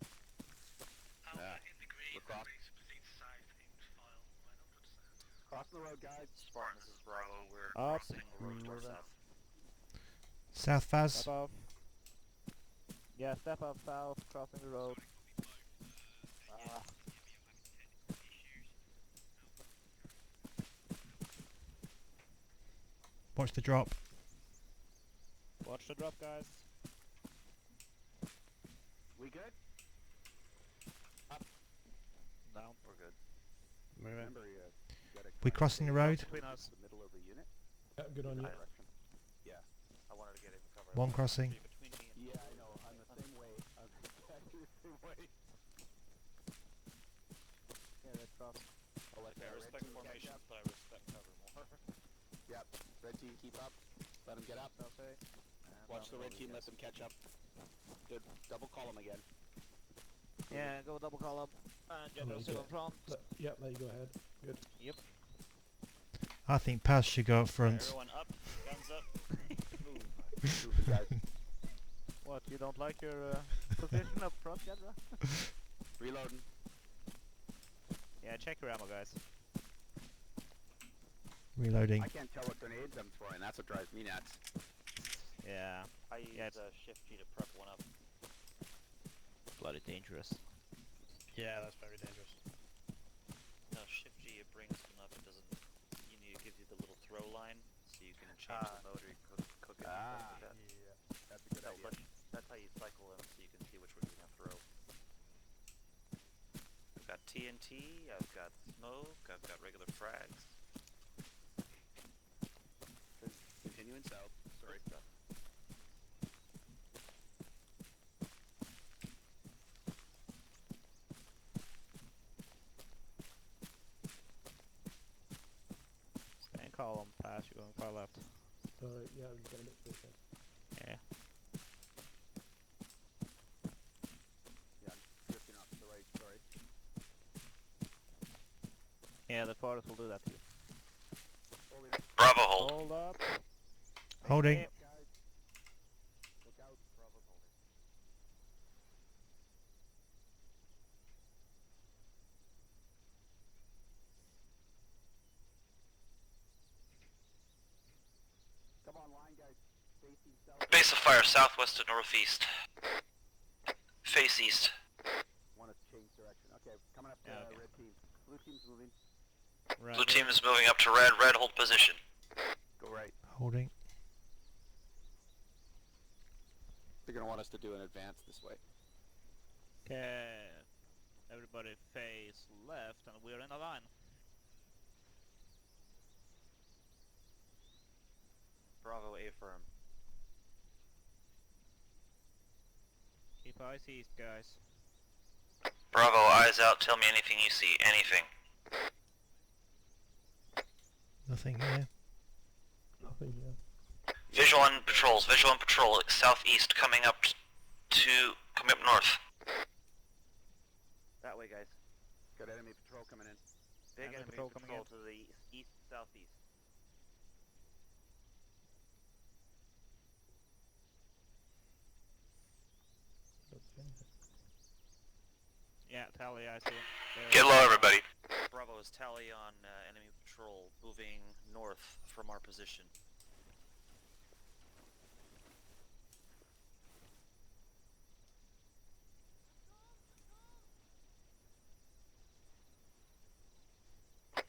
D: We're crossing the road, guys.
B: Spartan, this is Bravo. We're
C: Up.
B: crossing the road towards south.
A: South Faz.
C: Step off. Yeah, step off south, crossing the road.
A: Watch the drop.
C: Watch the drop, guys.
D: We good?
C: Up. Down.
B: We're good.
D: Remember, you gotta
A: We crossing the road.
C: Between us.
D: the middle of the unit.
F: Yeah, good on you.
D: Direction. Yeah.
B: I wanted to get him covered.
A: One crossing.
B: Between me and
D: Yeah, I know. I'm the same way. I'm exactly the same way.
C: Yeah, let's cross.
D: I'll let
B: I
D: red
B: respect
D: team catch
B: formation,
D: up.
B: but I respect cover more.
D: Yep. Red team, keep up. Let them get up.
C: Okay.
D: Watch the red team. Let them catch up. Good. Double column again.
C: Yeah, go double column. And Jedra still in front.
F: Yeah, let you go ahead. Good.
C: Yep.
A: I think Paz should go up front.
B: Everyone up, guns up.
D: Move the guys.
C: What, you don't like your position up front, Jedra?
D: Reloading.
C: Yeah, check your ammo, guys.
A: Reloading.
D: I can't tell what grenades I'm throwing. That's what drives me nuts.
C: Yeah.
B: I use shift G to prep one up.
C: Bloody dangerous.
I: Yeah, that's very dangerous.
B: No, shift G, it brings one up. It doesn't. You need, it gives you the little throw line, so you can change the mode or you can cook it. And stuff like that.
D: Yeah. That's a good idea.
B: That's how you cycle them, so you can see which one you're gonna throw. I've got TNT. I've got smoke. I've got regular frags.
D: Continuing south. Sorry.
C: Stay in column, pass, you're going far left.
F: Sorry, yeah, I'm getting a bit space then.
C: Yeah.
D: Yeah, I'm drifting off to the right. Sorry.
C: Yeah, the forest will do that to you.
N: Bravo hold.
C: Hold up.
A: Holding.
C: Okay.
D: Guys. Look out. Bravo's holding. Come on, line, guys. Facing south.
N: Base of fire southwest to northeast. Face east.
D: Want to change direction. Okay, coming up to
C: Yeah, okay.
D: red team. Blue team's moving.
C: Right.
N: Blue team is moving up to red. Red hold position.
D: Go right.
A: Holding.
D: They're going to want us to do an advance this way.
C: Okay. Everybody face left and we're in a line.
B: Bravo, A firm.
C: Keep eyes east, guys.
N: Bravo, eyes out. Tell me anything you see. Anything.
A: Nothing here.
F: Nothing, yeah.
N: Visual on patrols. Visual on patrol. Southeast coming up north.
B: That way, guys.
D: Got enemy patrol coming in.
B: Big
C: Enemy
B: enemy
C: patrol
B: patrol,
C: coming in.
B: to the east, southeast.
C: Yeah, tally, I see.
N: Get low, everybody.
B: Bravo is tally on enemy patrol moving north from our position.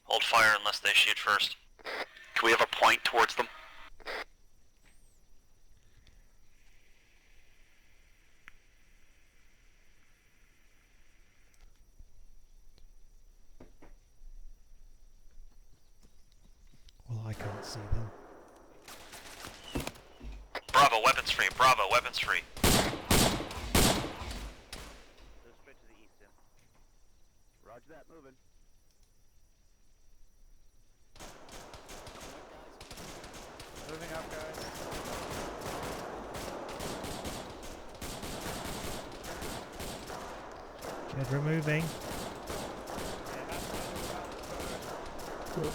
N: Hold fire unless they shoot first.
D: Can we have a point towards them?
A: Well, I can't see them.
N: weapons free. Bravo, weapons free.
C: Go straight to the east, then.
D: Roger that, moving.
C: Moving up, guys.
A: Jedra moving.
F: Cool.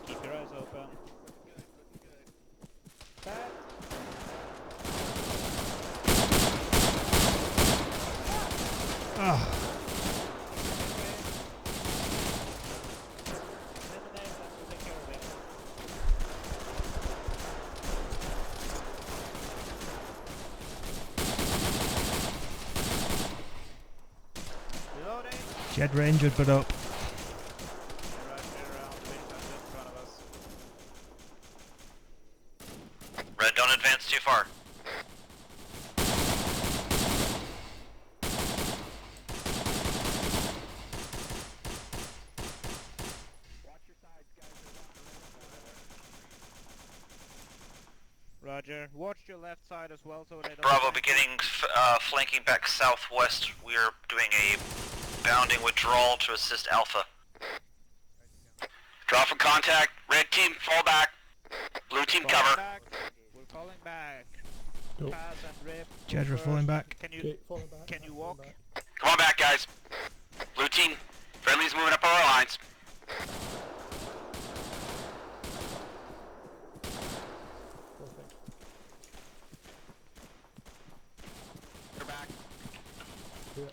C: Keep your eyes open. Back.
A: Ah. Jedra injured but up.
N: Red, don't advance too far.
C: Roger. Watch your left side as well so they don't...
N: Bravo, beginning flanking back southwest. We are doing a bounding withdrawal to assist Alpha.
D: Draw for contact. Red team, fall back. Blue team, cover.
C: Back. We're falling back.
F: Cool.
C: Pass and rip.
A: Jedra falling back.
C: Can you
F: Okay, falling back.
C: can you walk?
D: Come on back, guys. Blue team, friendly's moving up our lines.
F: Perfect.
D: They're back.
F: Yeah.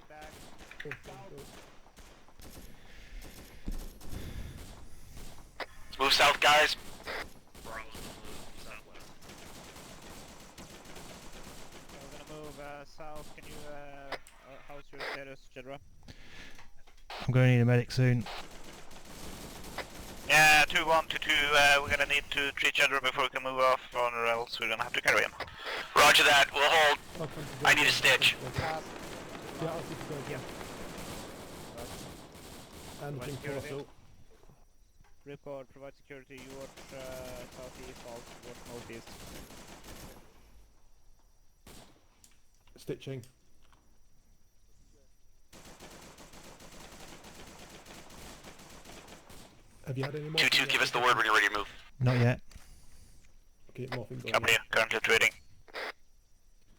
C: Back.
F: Cool, cool, cool.
D: Let's move south, guys.
C: We're gonna move south. Can you how's your status, Jedra?
A: I'm going to need a medic soon.
C: Yeah, 2-1, 2-2, we're gonna need to treat Jedra before we can move off, or else we're gonna have to carry him.
D: Roger that. We'll hold.
F: I'll come to
D: I need a stitch.
F: Yeah, I'll keep it going. And
C: Provide
F: looking for
C: security.
F: also.
C: Ripcord, provide security, you watch southeast, I'll watch northeast.
F: Stitching. Have you had any more?
D: 2-2, give us the word when you're ready to move.
A: Not yet.
F: Okay, morphing going.
C: Company, currently trading.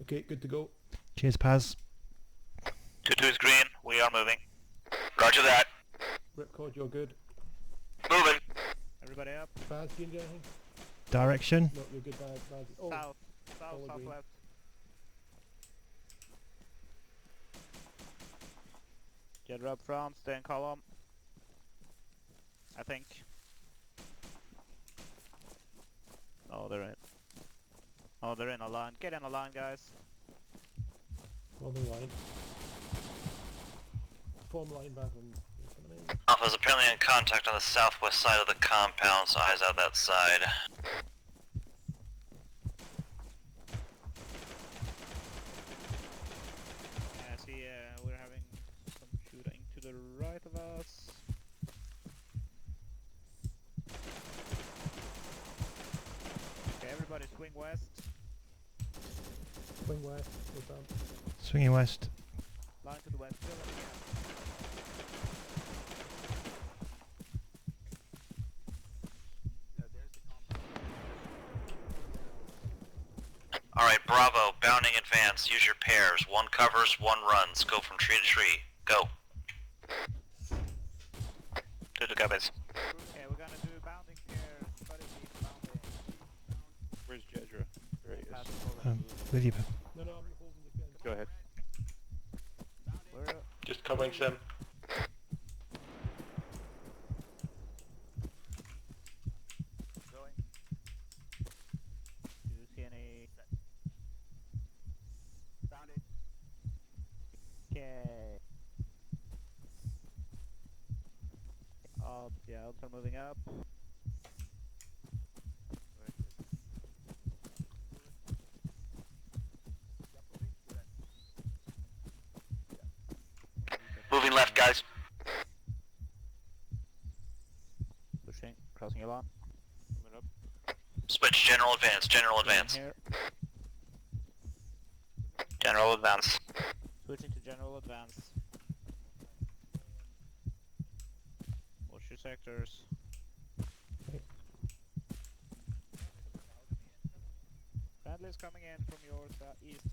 F: Okay, good to go.
A: Cheers, Paz.
C: 2-2 is green, we are moving.
D: Roger that.
F: Ripcord, you're good.
D: Moving.
C: Everybody up.
F: Baz, do you need anything?
A: Direction.
F: No, you're good, Baz. Baz. Oh,
C: South,
F: all green.
C: southwest. Jedra up front, stay in column. I think. Oh, they're in. Oh, they're in a line. Get in a line, guys.
F: On the line. Form line, Baz, and you're coming in.
N: Alpha's apparently in contact on the southwest side of the compound, so eyes out that side.
C: Yeah, see, we're having some shooting to the right of us. Okay, everybody swing west.
F: Swing west, we're done.
A: Swinging west.
C: Line to the west. Still looking at.
N: Alright, Bravo, bounding advance. Use your pairs. One covers, one runs. Go from tree to tree. Go.
C: To the cabins. Okay, we're gonna do bounding pairs. Buddy keep bounding.
H: Where's Jedra? There he is.
A: With you.
F: No, no, I'm holding the gun.
H: Go ahead.
C: We're
O: Just covering Sim.
C: going. Do you see any? Found it. Okay. Yeah, Alps are moving up.
D: Moving left, guys.
C: Pushing. crossing your line. Coming up.
N: Switch, general advance, general advance.
C: Here.
N: General advance.
C: Switching to general advance. Watch your sectors. Friendly's coming in from your east.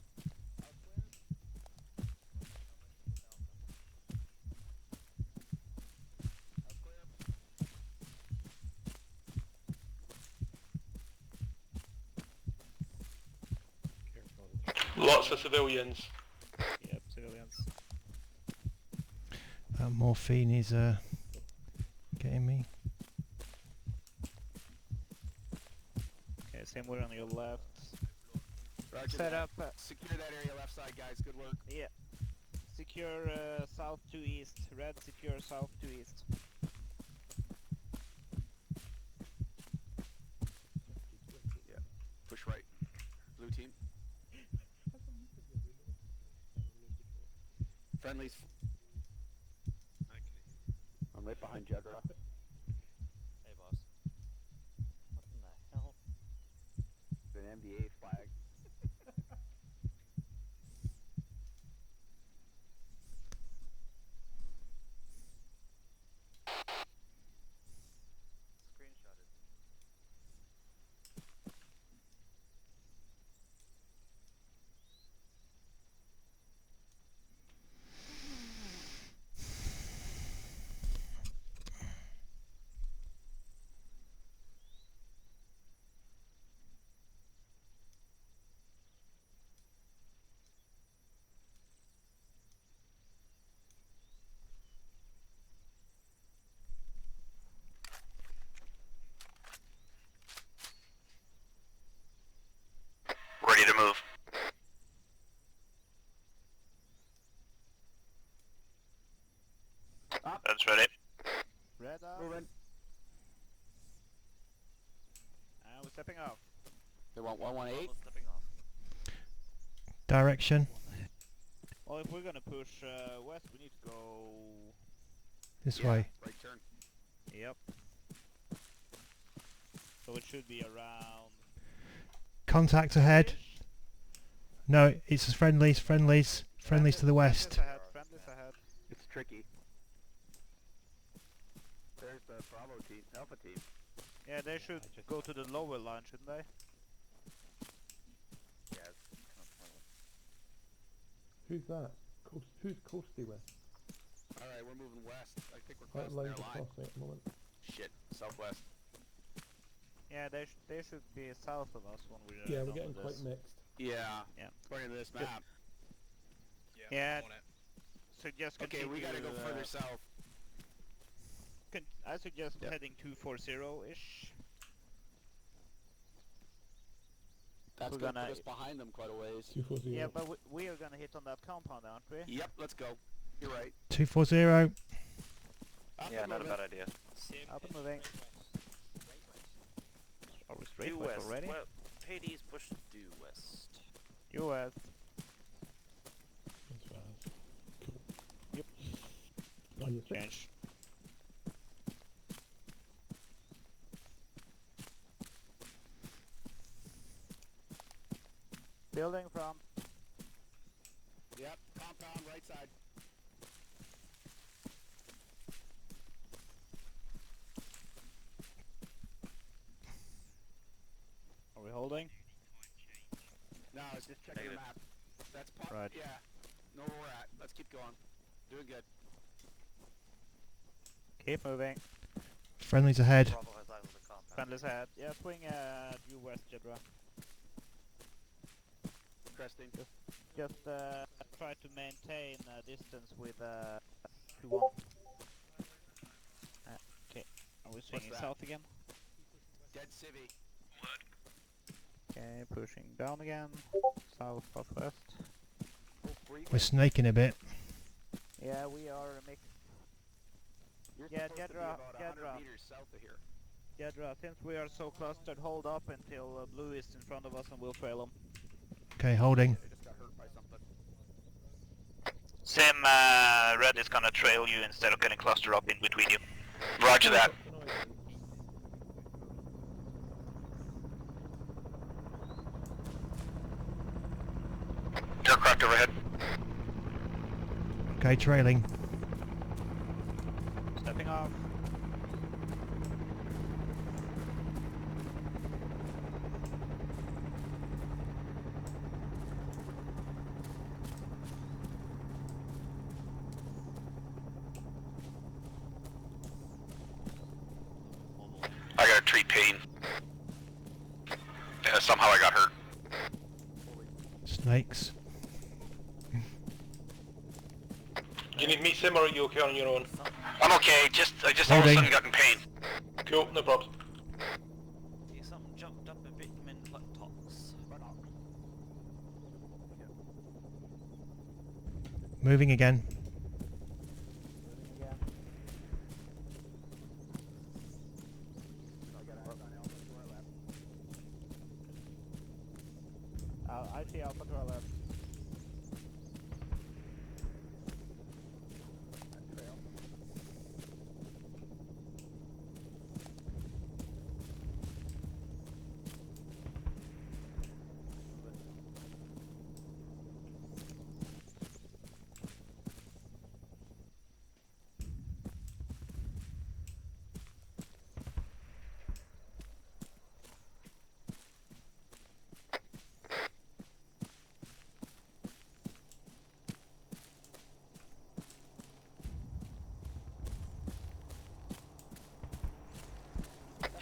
O: Lots of civilians.
C: Yep, civilians.
A: That morphine is getting me.
C: Okay, same way on your left.
D: Roger
C: Set
D: that.
C: up.
D: Secure that area left side, guys. Good work.
C: Yeah. Secure south to east. Red secure south to east.
D: Yeah. Push right. Blue team. Friendlies. I'm right behind Jedra.
B: Hey, boss. What in the hell?
D: An MDA flag.
B: Screenshotted.
N: Ready to move.
D: Up.
N: That's ready.
C: Red up.
D: Moving.
C: And we're stepping off.
D: They want 118.
B: Almost stepping off.
A: Direction.
C: Well, if we're gonna push west, we need to go...
A: This way.
D: Right turn.
C: Yep. So it should be around...
A: Contact ahead. No, it's friendlies, friendlies, friendlies to the west.
C: Friendlies ahead.
D: It's tricky. There's the Bravo team, Alpha team.
C: Yeah, they should go to the lower line, shouldn't they?
B: Yeah, it's kind of pointless.
F: Who's that? Who's Coasty with?
D: Alright, we're moving west. I think we're
F: That
D: crossing their
F: line's
D: line.
F: across me at the moment.
D: Shit, southwest.
C: Yeah, they should be south of us when we're
F: Yeah,
C: done
F: we're getting
C: with
F: quite
C: this.
F: mixed.
D: Yeah.
C: Yeah.
D: According to this map.
C: Yeah. Suggest
D: Okay, we gotta go
C: continue,
D: further south.
C: I suggest heading 240-ish.
D: That's
C: We're
D: gonna
C: gonna-
D: put us behind them quite a ways.
F: 240.
C: Yeah, but we are gonna hit on that compound, aren't we?
D: Yep, let's go. You're right.
A: 240.
D: Up
B: Yeah,
D: and
B: not a
D: moving.
B: bad idea.
C: Up and moving. Are we straight
B: Due
C: west
B: west.
C: already?
B: Well, Hades push due west.
C: US.
F: That's fast. Cool.
C: Yep.
F: On your six.
C: Change. Building from...
D: Yep, compound, right side.
C: Are we holding?
D: No, I was just checking the map. That's part.
C: Right.
D: Yeah. Know where we're at. Let's keep going. Doing good.
C: Keep moving.
A: Friendlies ahead.
B: Bravo has eyes on the compound.
C: Friendly's ahead. Yeah, swing due west, Jedra.
D: Cresting.
C: Just try to maintain distance with 2-1. Okay, are we swinging
D: that?
C: south again?
D: Dead civvy.
C: Okay, pushing down again. South, southwest.
A: We're snaking a bit.
C: Yeah, we are mixed.
D: You're
C: Yeah,
D: supposed to be
C: Jedra,
D: about 100
C: Jedra.
D: meters south of here.
C: Jedra, since we are so clustered, hold up until blue is in front of us and we'll trail them.
A: Okay, holding.
D: They just got hurt by something.
N: Sim, red is gonna trail you instead of getting clustered up in between you. Roger that. Aircraft overhead.
A: Okay, trailing.
C: Stepping off.
N: I got a treat pain. Somehow I got hurt.
A: Snakes.
O: Do you need me, Sim, or are you okay on your own?
N: I'm okay, I just all of a sudden got in pain.
O: Cool, no problem.
B: See, something jumped up and bit him in buttocks.
A: Moving again.
C: I see Alpha to our left.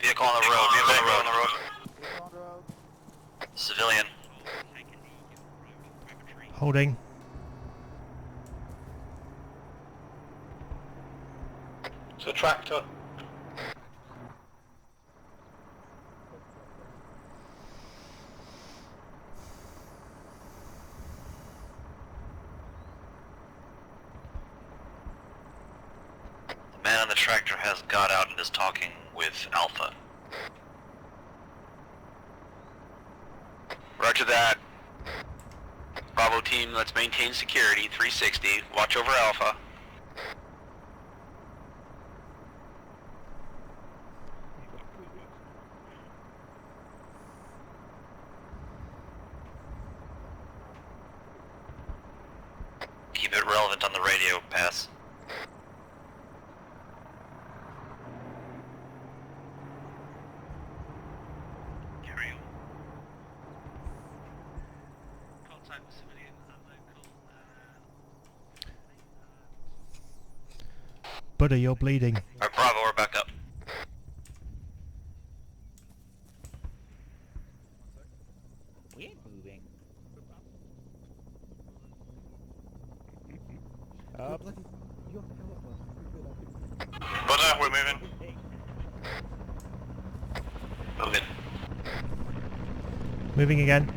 N: Vehicle on the road, vehicle on the road. Civilian.
A: Holding.
O: It's a tractor.
N: The man on the tractor has got out and is talking with Alpha. Roger that. Bravo team, let's maintain security, 360, watch over Alpha. Keep it relevant on the radio, pass. Carry on. Contact with civilian and local.
A: Buddha, you're bleeding.
N: Alright, Bravo, we're back up.
C: We ain't moving. Up.
N: Buddha, we're moving. Moving.
A: Moving again.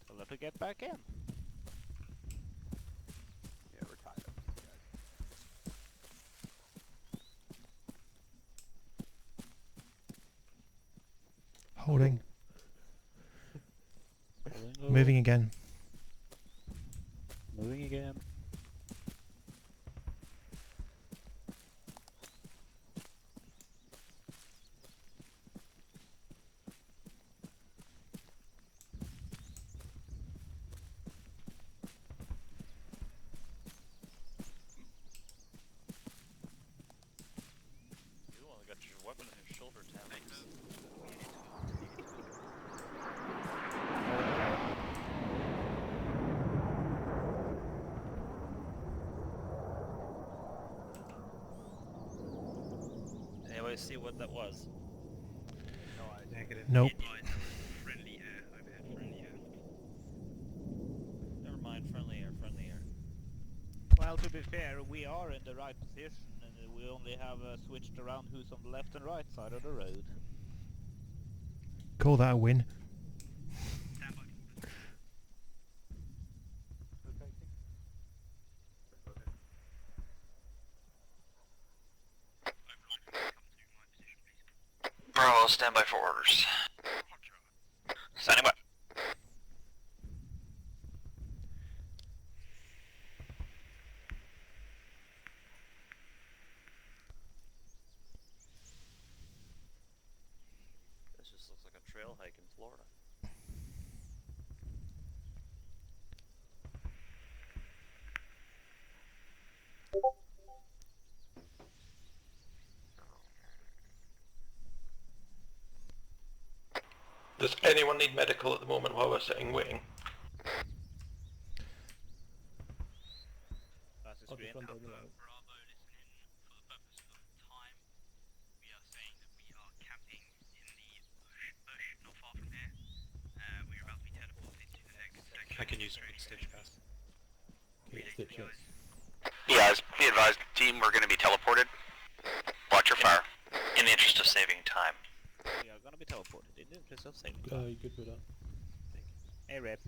C: So let her get back in.
H: Yeah, we're tied up.
A: Holding.
C: Holding
A: Moving again.
C: Moving again.
B: You're the one that got your weapon in your shoulder, Thanks. Anybody see what that was?
A: Negative. Nope.
B: Friendly air, overhead, friendly air. Never mind, friendly air, friendly air.
C: Well, to be fair, we are in the right position, and we only have switched around who's on the left and right side of the road.
A: Call that a win.
N: Bravo, stand by for orders. Standing by.
B: This just looks like a trail hike in Florida.
O: Does anyone need medical at the moment while we're sitting waiting?
C: That's the
F: I'll
C: screen.
F: just run down the line.
O: I can use stitch pass.
F: Okay, stitch it.
N: Be advised, team, we're going to be teleported. Watch your fire. In the interest of saving time.
C: We are gonna be teleported in the interest of saving.
F: You good with that?
C: Hey, Rep.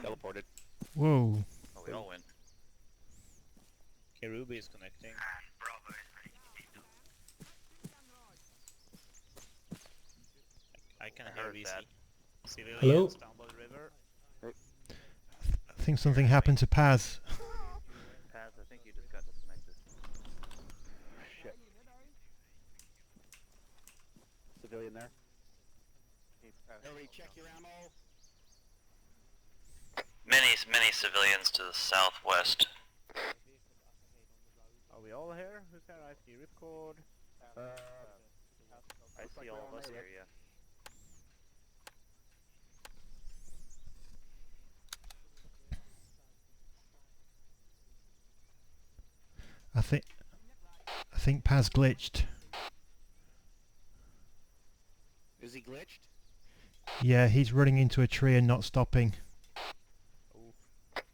C: Teleported.
A: Whoa.
B: Oh, we all went.
C: Okay, Ruby is connecting. I can hear VC. Civilians
F: Hello?
C: down by the river.
A: I think something happened to Paz.
B: Paz, I think you just got disconnected.
D: Shit. Civilian there. Everybody check your ammo.
N: Many civilians to the southwest.
C: Are we all here? Who's there? I see Ripcord.
B: I see all of us here, yeah.
A: I think Paz glitched.
D: Is he glitched?
A: Yeah, he's running into a tree and not stopping.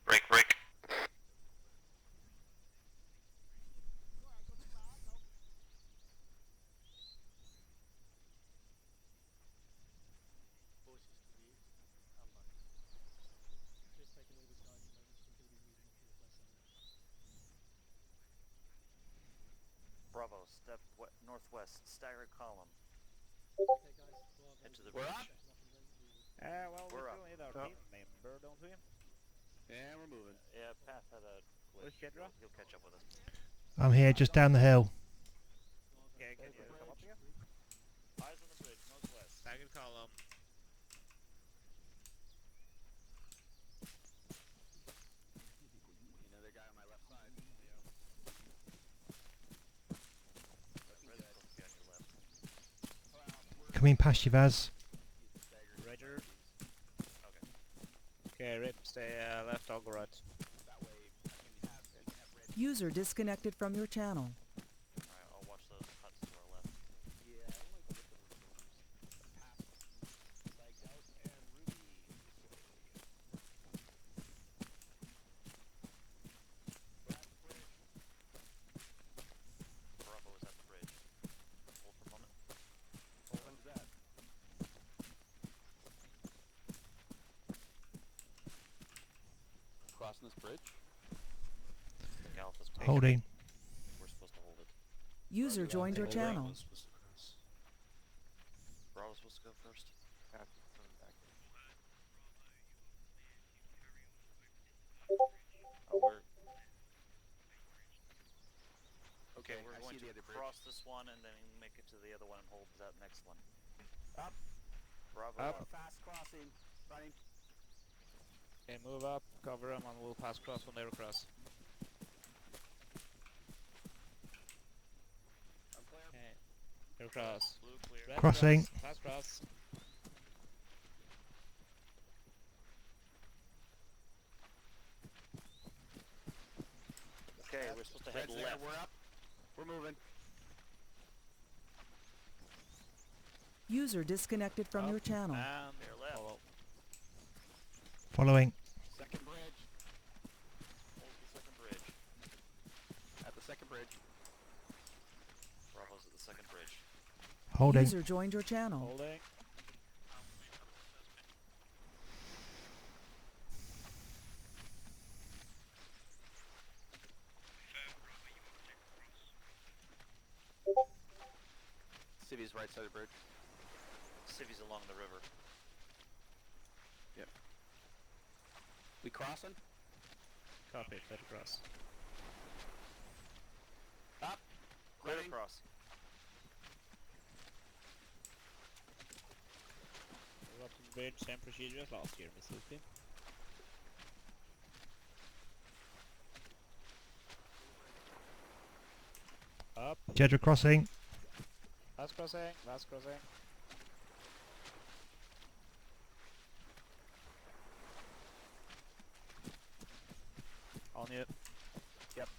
N: Break.
B: Bravo, step northwest, staggered column. Into the
D: We're
B: bridge.
C: Well, we
B: We're
C: still
B: up.
C: need our team member, don't we?
D: Yeah, we're moving.
B: Yeah, Path had a
C: Where's
B: glitch.
C: Kedra?
B: He'll catch up with us.
A: I'm here, just down the hill.
C: Okay, can you come up here?
B: Eyes on the bridge, northwest.
C: Staggered column.
D: Another guy on my left side.
B: Red's supposed to be on your left.
A: Coming past you, Vaz.
C: Roger. Okay, Rip, stay left, I'll go right.
L: User disconnected from your channel.
B: Alright, I'll watch those huts to our left. Bravo is at the bridge. Hold for a moment.
D: When's that? Crossing this bridge?
B: I think Alpha's
A: Holding.
B: We're supposed to hold it.
L: User joined your channel.
B: Bravo's supposed to go first. Oh, we're... Okay, we're going to cross this one and then make it to the other one and hold that next one.
D: Up.
B: Bravo
C: Up.
D: Fast crossing. Running.
C: Okay, move up, cover them, and we'll pass cross when they cross.
D: I'm clear.
C: Okay, they're cross.
B: Blue clear.
C: Red
A: Crossing.
C: Cross. Pass cross.
B: Okay, we're supposed to head
D: Red's there.
B: left.
D: We're up. We're moving.
L: User disconnected from your channel.
C: And
B: They're left.
C: follow.
A: Following.
D: Second bridge.
B: Hold the second bridge.
A: Holding.
L: User joined your channel.
C: Holding.
D: Civi's right side of the bridge.
B: Civi's along the river.
D: Yep. We crossing?
C: Copy, set across.
D: Up.
B: Clear
D: Running.
B: across.
C: We're up to the bridge, same procedure as last year, Miss Lucy. Up.
A: Jedra crossing.
C: Last crossing, last crossing. On you.
B: Yep.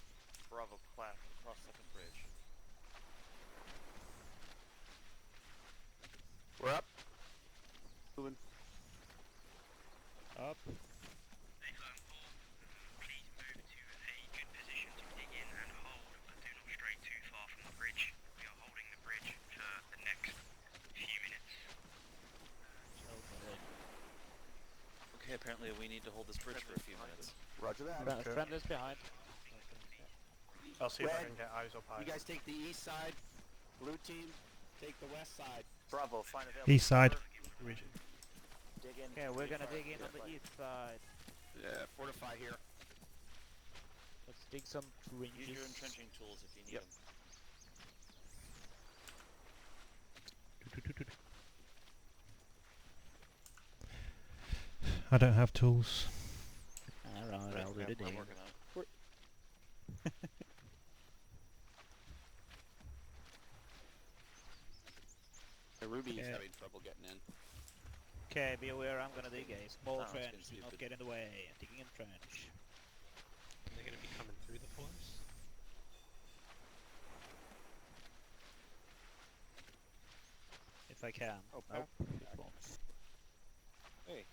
B: Bravo clap across second bridge.
D: We're up. Moving.
C: Up.
P: Please move to a good position to dig in and hold, but do not stray too far from the bridge. We are holding the bridge for the next few minutes.
B: Okay, apparently we need to hold this bridge for a few minutes.
D: Roger that.
C: Friendly's behind.
O: I'll see if I
D: Red,
O: can get eyes up high.
D: you guys take the east side. Blue team, take the west side.
B: Bravo, find available.
A: East side.
O: Region.
B: Dig in.
C: Okay, we're gonna
B: 25
C: dig in
B: feet
C: on the
B: left.
C: east side.
D: Yeah, fortify here.
C: Let's dig some
B: Use
C: trenches.
B: your entrenching tools if you need them.
A: I don't have tools.
C: Alright, I'll do the
B: I'm
C: dig.
B: working on it.
D: The Ruby's
C: Okay.
D: having trouble getting in.
C: Okay, be aware, I'm gonna dig a small
B: Sounds
C: trench.
B: good,
C: Do not
B: stupid.
C: get in the way. Digging a trench.
P: They're going to be coming through the forest.
C: If I can.
D: Oh,
C: Nope.
D: crap.
C: It won't.
B: Hey.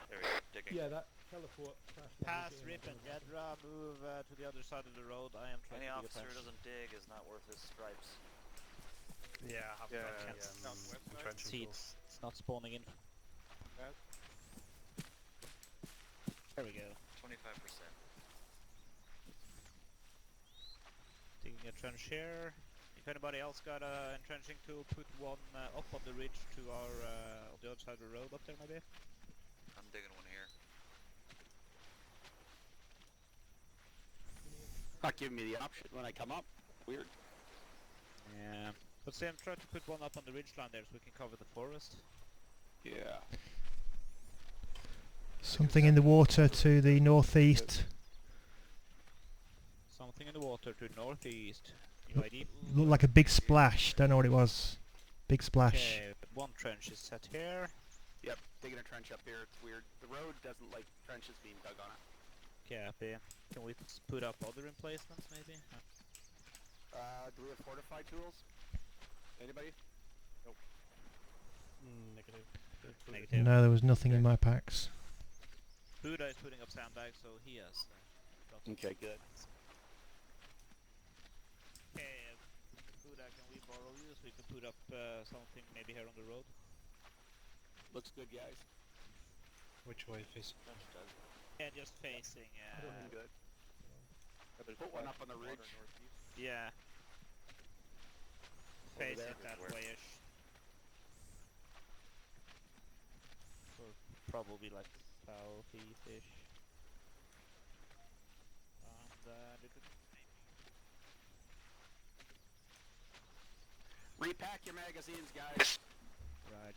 B: There we go. Digging.
F: Yeah, that teleport crashed.
C: Pass, Rip, and Jedra. Move to the other side of the road. I am trying
B: Any
C: to dig a
B: officer who
C: trench.
B: doesn't dig is not worth his stripes.
O: Yeah, I've
C: Yeah,
O: got
C: yeah.
O: entrenching
C: See,
O: tools.
C: it's not spawning in. There we go.
B: 25%.
C: Digging a trench here. If anybody else got a entrenching tool, put one up on the ridge to our on the other side of the road up there maybe.
B: I'm digging one here.
D: Not giving me the option when I come up. Weird.
C: Yeah. But Sam, try to put one up on the ridge line there so we can cover the forest.
D: Yeah.
A: Something in the water to the northeast.
C: Something in the water to northeast. New ID?
A: Looked like a big splash. Don't know what it was. Big splash.
C: Okay, one trench is set here.
D: Yep, digging a trench up here. It's weird. The road doesn't like trenches being dug on it.
C: Copy. Can we put up other emplacements maybe?
D: Do we have fortified tools? Anybody?
O: Nope. Negative.
C: Negative.
A: No, there was nothing in my packs.
C: Buddha is putting up sandbags, so he has.
D: Okay, good.
C: Okay, Buddha, can we borrow you so we can put up something maybe here on the road?
D: Looks good, guys.
P: Which way facing?
C: Yeah, just facing.
D: Good. Put one up on the ridge.
C: Yeah. Face
D: there?
C: it that
B: Where?
C: way-ish. Or probably like southeast-ish.
D: Repack your magazines, guys.
C: Right.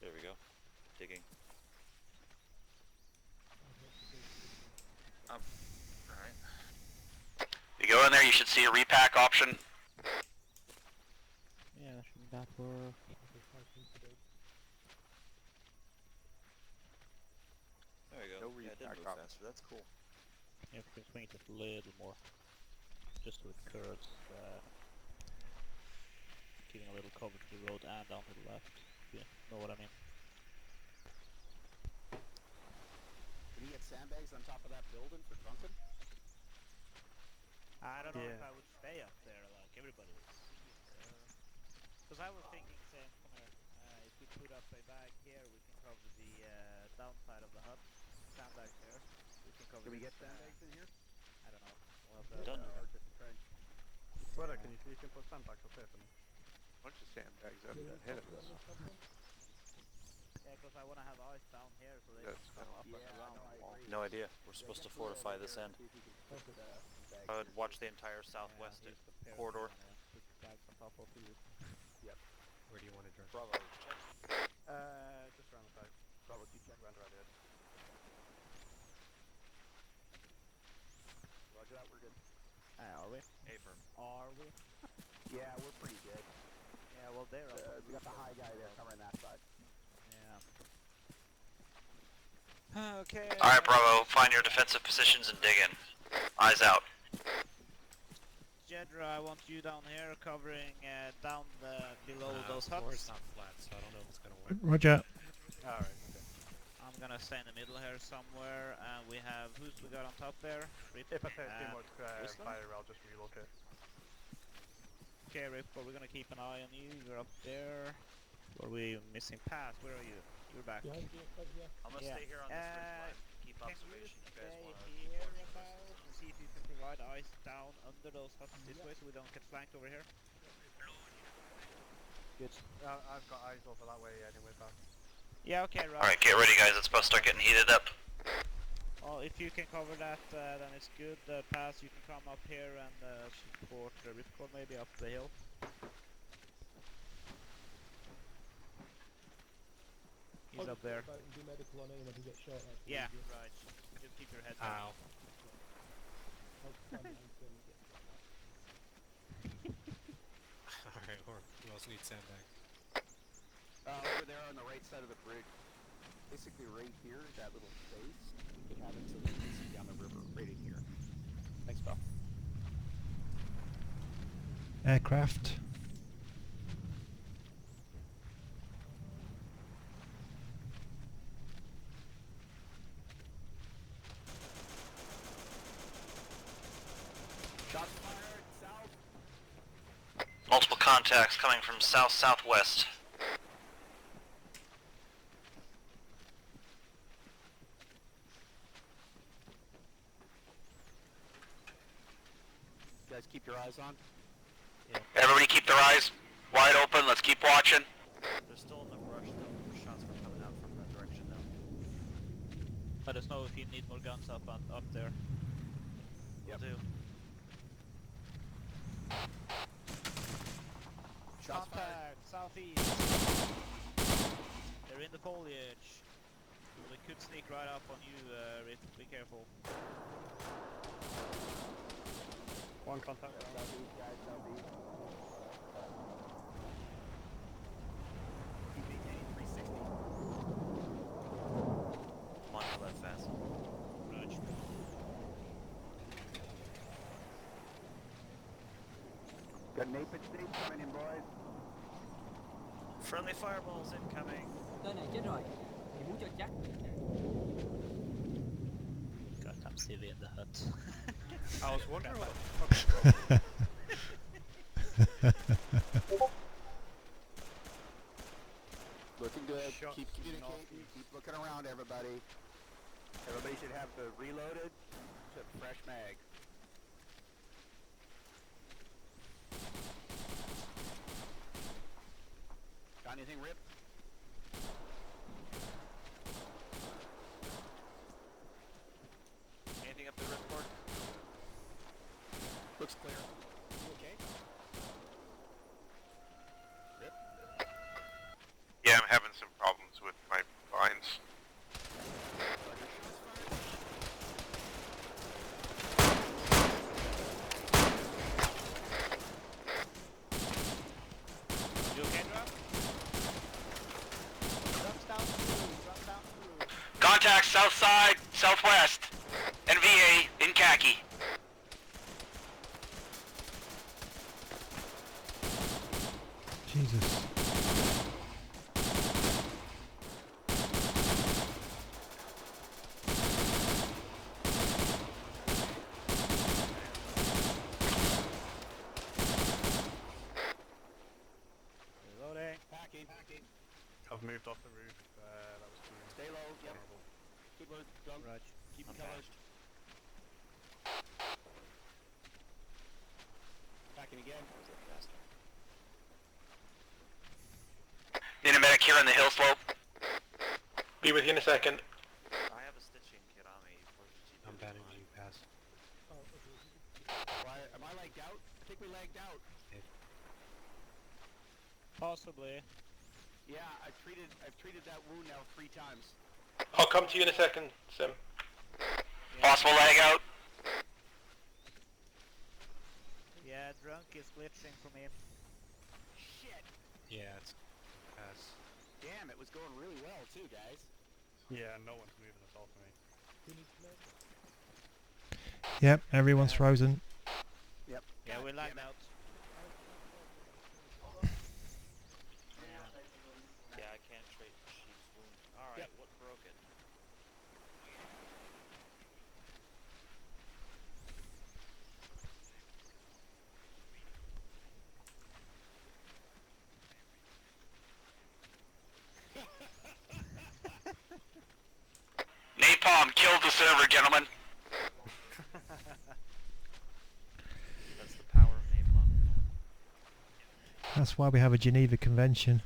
B: There we go. Digging. Alright.
N: You go in there, you should see a repack option.
C: Yeah, shouldn't that work?
B: There we go.
C: No
B: Yeah, it did
C: repack
B: move
C: option.
B: faster. That's cool.
C: Yeah, we can swing it a little more. Just so it curves. Giving a little cover to the road and down to the left. You know what I mean?
D: Can you get sandbags on top of that building for Drunken?
C: I don't know if
O: Yeah.
C: I would stay up there. Like everybody will see it. Because I was thinking, Sam, come here. If we put up a bag here, we can cover the downside of the hut. Sandbags here. We can cover.
Q: Can we
C: this,
Q: get sandbags in here?
C: I don't know. We'll have to
B: Done.
Q: Or just a trench?
H: Brother, can you put sandbags up there for me?
C: bunch of sandbags up ahead of us. Yeah, because I want to have ice down here so they can come up and around.
B: No idea. We're supposed to fortify this end. I would watch the entire southwest corridor.
C: Put bags on top of you.
Q: Yep.
H: Where do you want to drink?
B: Bravo, check.
H: Just around the back. Bravo, keep checking around the edge.
Q: Roger that, we're good.
C: Are we?
B: Affirm.
C: Are we?
Q: Yeah, we're pretty good.
C: Yeah, well, they're up.
Q: We got the high guy there covering that side.
C: Yeah. Okay.
N: Alright, Bravo, find your defensive positions and dig in. Eyes out.
C: Jedra, I want you down here covering down below those huts.
H: It's not flat, so I don't know if it's going to work.
A: Roger.
H: Alright, okay.
C: I'm gonna stay in the middle here somewhere, and we have, who's we got on top there? Rip,
H: If I say teamwork
C: Whistler?
H: fire, I'll just relocate.
C: Okay, Rip, but we're gonna keep an eye on you. You're up there. Are we missing path? Where are you? You're back.
F: Behind you, yeah.
B: I'm gonna stay here on this ridge line. Keep
C: Can
B: observation. You guys
C: stay
B: want to keep
C: here
B: watching
C: about and see if you can provide ice down under those huts this way so we don't get flanked over here? Good.
H: I've got eyes over that way anyway, back.
C: Yeah, okay, right.
N: Alright, get ready guys, it's about to start getting heated up.
C: Oh, if you can cover that, then it's good. Pass, you can come up here and support Ripcord maybe up the hill. He's up there.
F: Do medical on anyone who gets shot.
C: Yeah, right. Just keep your head down.
H: Alright, or who else needs sandbags?
Q: Over there on the right side of the bridge. Basically right here, that little space, we could have it so that we can see down the river right in here.
C: Thanks, pal.
A: Aircraft.
Q: Shots fired, south.
N: Multiple contacts coming from south-southwest.
Q: You guys keep your eyes on.
N: Everybody keep their eyes wide open, let's keep watching.
B: There's still enough rush though for shots from coming out from that direction though.
C: Let us know if you need more guns up there.
B: Yep. Will do.
Q: Shots
C: Contact, southeast. They're in the foliage. They could sneak right up on you, Rip. Be careful.
H: One contact.
Q: Southeast, guys, southeast. Keep maintaining 360.
B: Come on, not that fast.
C: Roger.
Q: Got an apex stage coming in, boys.
B: Friendly fireballs incoming.
J: Tên này chết rồi. Thì muốn cho chắc.
C: Got some CV in the hut.
H: I was wondering what the fuck.
Q: Looking good.
H: Shot
Q: Keep communicating. Keep looking around, everybody. Everybody should have the reloaded, should have fresh mag. Got anything, Rip?
B: Anything up the ripcord?
Q: Looks clear. You okay? Rip?
K: Yeah, I'm having some problems with my vines.
C: You okay, Drop? Drops down through.
N: Contact south side, southwest. NVA in khaki.
A: Jesus.
H: I've moved off the roof. That was too
Q: Stay low. Yep.
H: vulnerable.
Q: Good work, Drum. Keep
B: Okay.
Q: colors. Backing again.
N: Need a medic here on the hill slope.
O: Be with you in a second.
B: I have a stitching kit on me.
H: I'm banning you, pass.
Q: Why, am I lagged out? I think we lagged out.
C: Possibly.
Q: Yeah, I've treated that wound now 3 times.
O: I'll come to you in a second, Sim.
N: Possible lag out.
C: Yeah, drunk is glitching for me.
Q: Shit!
H: Yeah, it's pass.
Q: Damn, it was going really well too, guys.
H: Yeah, no one's moving at all for me.
F: Who needs to make?
A: Yep, everyone's frozen.
Q: Yep.
C: Yeah, we lagged out.
B: Yeah, I can't treat Sheep's wound. Alright, what broke it?
N: Napalm killed the server, gentlemen.
B: That's the power of napalm.
A: That's why we have a Geneva Convention.